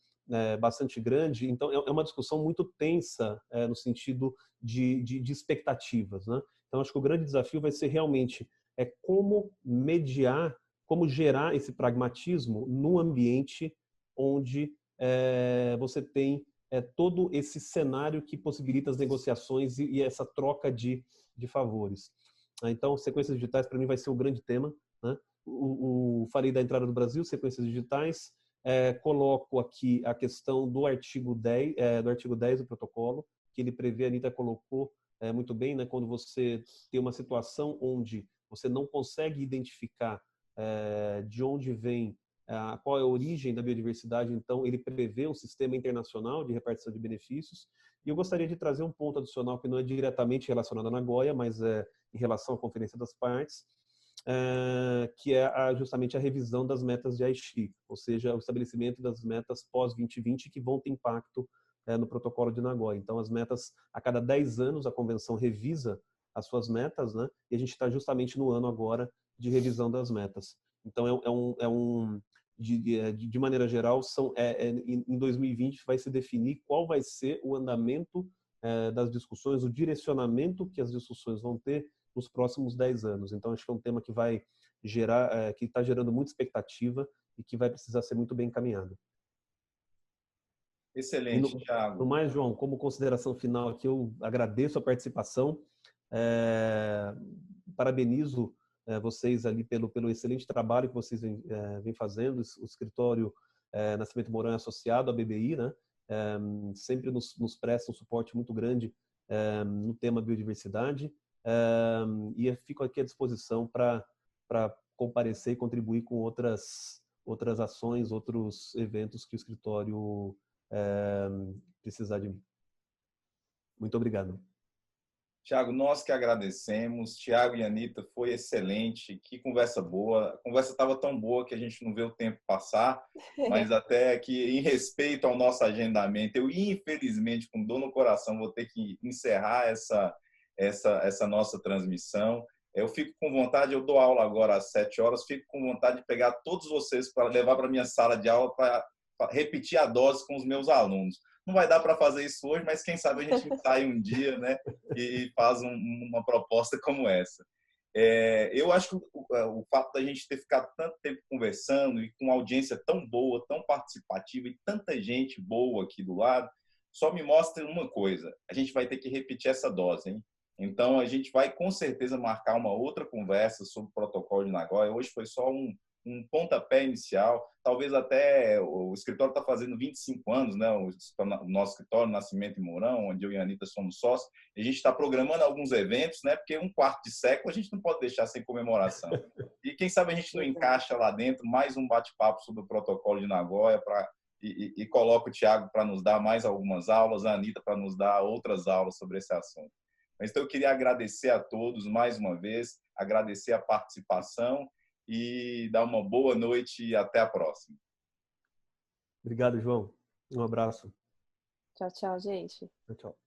bastante grande. Então, é uma discussão muito tensa no sentido de expectativas, né? Então, acho que o grande desafio vai ser realmente como mediar, como gerar esse pragmatismo num ambiente onde você tem todo esse cenário que possibilita as negociações e essa troca de favores. Então, sequências digitais, para mim, vai ser o grande tema, né? Falei da entrada do Brasil, sequências digitais, coloco aqui a questão do artigo 10, do protocolo, que ele prevê, a Anita colocou muito bem, né? Quando você tem uma situação onde você não consegue identificar de onde vem qual é a origem da biodiversidade, então ele prevê um sistema internacional de repartição de benefícios. E eu gostaria de trazer um ponto adicional que não é diretamente relacionado a Nagoya, mas é em relação à Conferência das Partes, que é justamente a revisão das metas de Aichi, ou seja, o estabelecimento das metas pós-2020 que vão ter impacto no protocolo de Nagoya. Então, as metas, a cada 10 anos, a convenção revisa as suas metas, né? E a gente está justamente no ano agora de revisão das metas. Então, de maneira geral, em 2020 vai se definir qual vai ser o andamento das discussões, o direcionamento que as discussões vão ter nos próximos 10 anos. Então, acho que é um tema que vai gerar, que está gerando muita expectativa e que vai precisar ser muito bem encaminhado. Excelente, Thiago. No mais, João, como consideração final aqui, eu agradeço a participação, parabenizo vocês ali pelo excelente trabalho que vocês vêm fazendo, o escritório Nascimento Mourão é associado à BBI, né? Sempre nos presta um suporte muito grande no tema biodiversidade, e fico aqui à disposição para comparecer e contribuir com outras ações, outros eventos que o escritório precisar de mim. Muito obrigado. Thiago, nós que agradecemos. Thiago e Anita, foi excelente. Que conversa boa. A conversa estava tão boa que a gente não vê o tempo passar, mas até que, em respeito ao nosso agendamento, eu, infelizmente, com dor no coração, vou ter que encerrar essa nossa transmissão. Eu fico com vontade, eu dou aula agora às 7 horas, fico com vontade de pegar todos vocês para levar para a minha sala de aula para repetir a dose com os meus alunos. Não vai dar para fazer isso hoje, mas quem sabe a gente ensaia um dia, né, e faz uma proposta como essa. Eu acho que o fato da gente ter ficado tanto tempo conversando e com uma audiência tão boa, tão participativa e tanta gente boa aqui do lado, só me mostra uma coisa: a gente vai ter que repetir essa dose, hein? Então, a gente vai com certeza marcar uma outra conversa sobre o protocolo de Nagoya. Hoje foi só um pontapé inicial. Talvez até o escritório está fazendo 25 anos, né? O nosso escritório, Nascimento e Mourão, onde eu e a Anita somos sócios. E a gente está programando alguns eventos, né? Porque um quarto de século a gente não pode deixar sem comemoração. E quem sabe a gente não encaixa lá dentro mais um bate-papo sobre o protocolo de Nagoya e coloca o Thiago para nos dar mais algumas aulas, a Anita para nos dar outras aulas sobre esse assunto. Mas então eu queria agradecer a todos mais uma vez, agradecer a participação e dar uma boa noite e até a próxima. Obrigado, João. Um abraço. Tchau, tchau, gente. Tchau.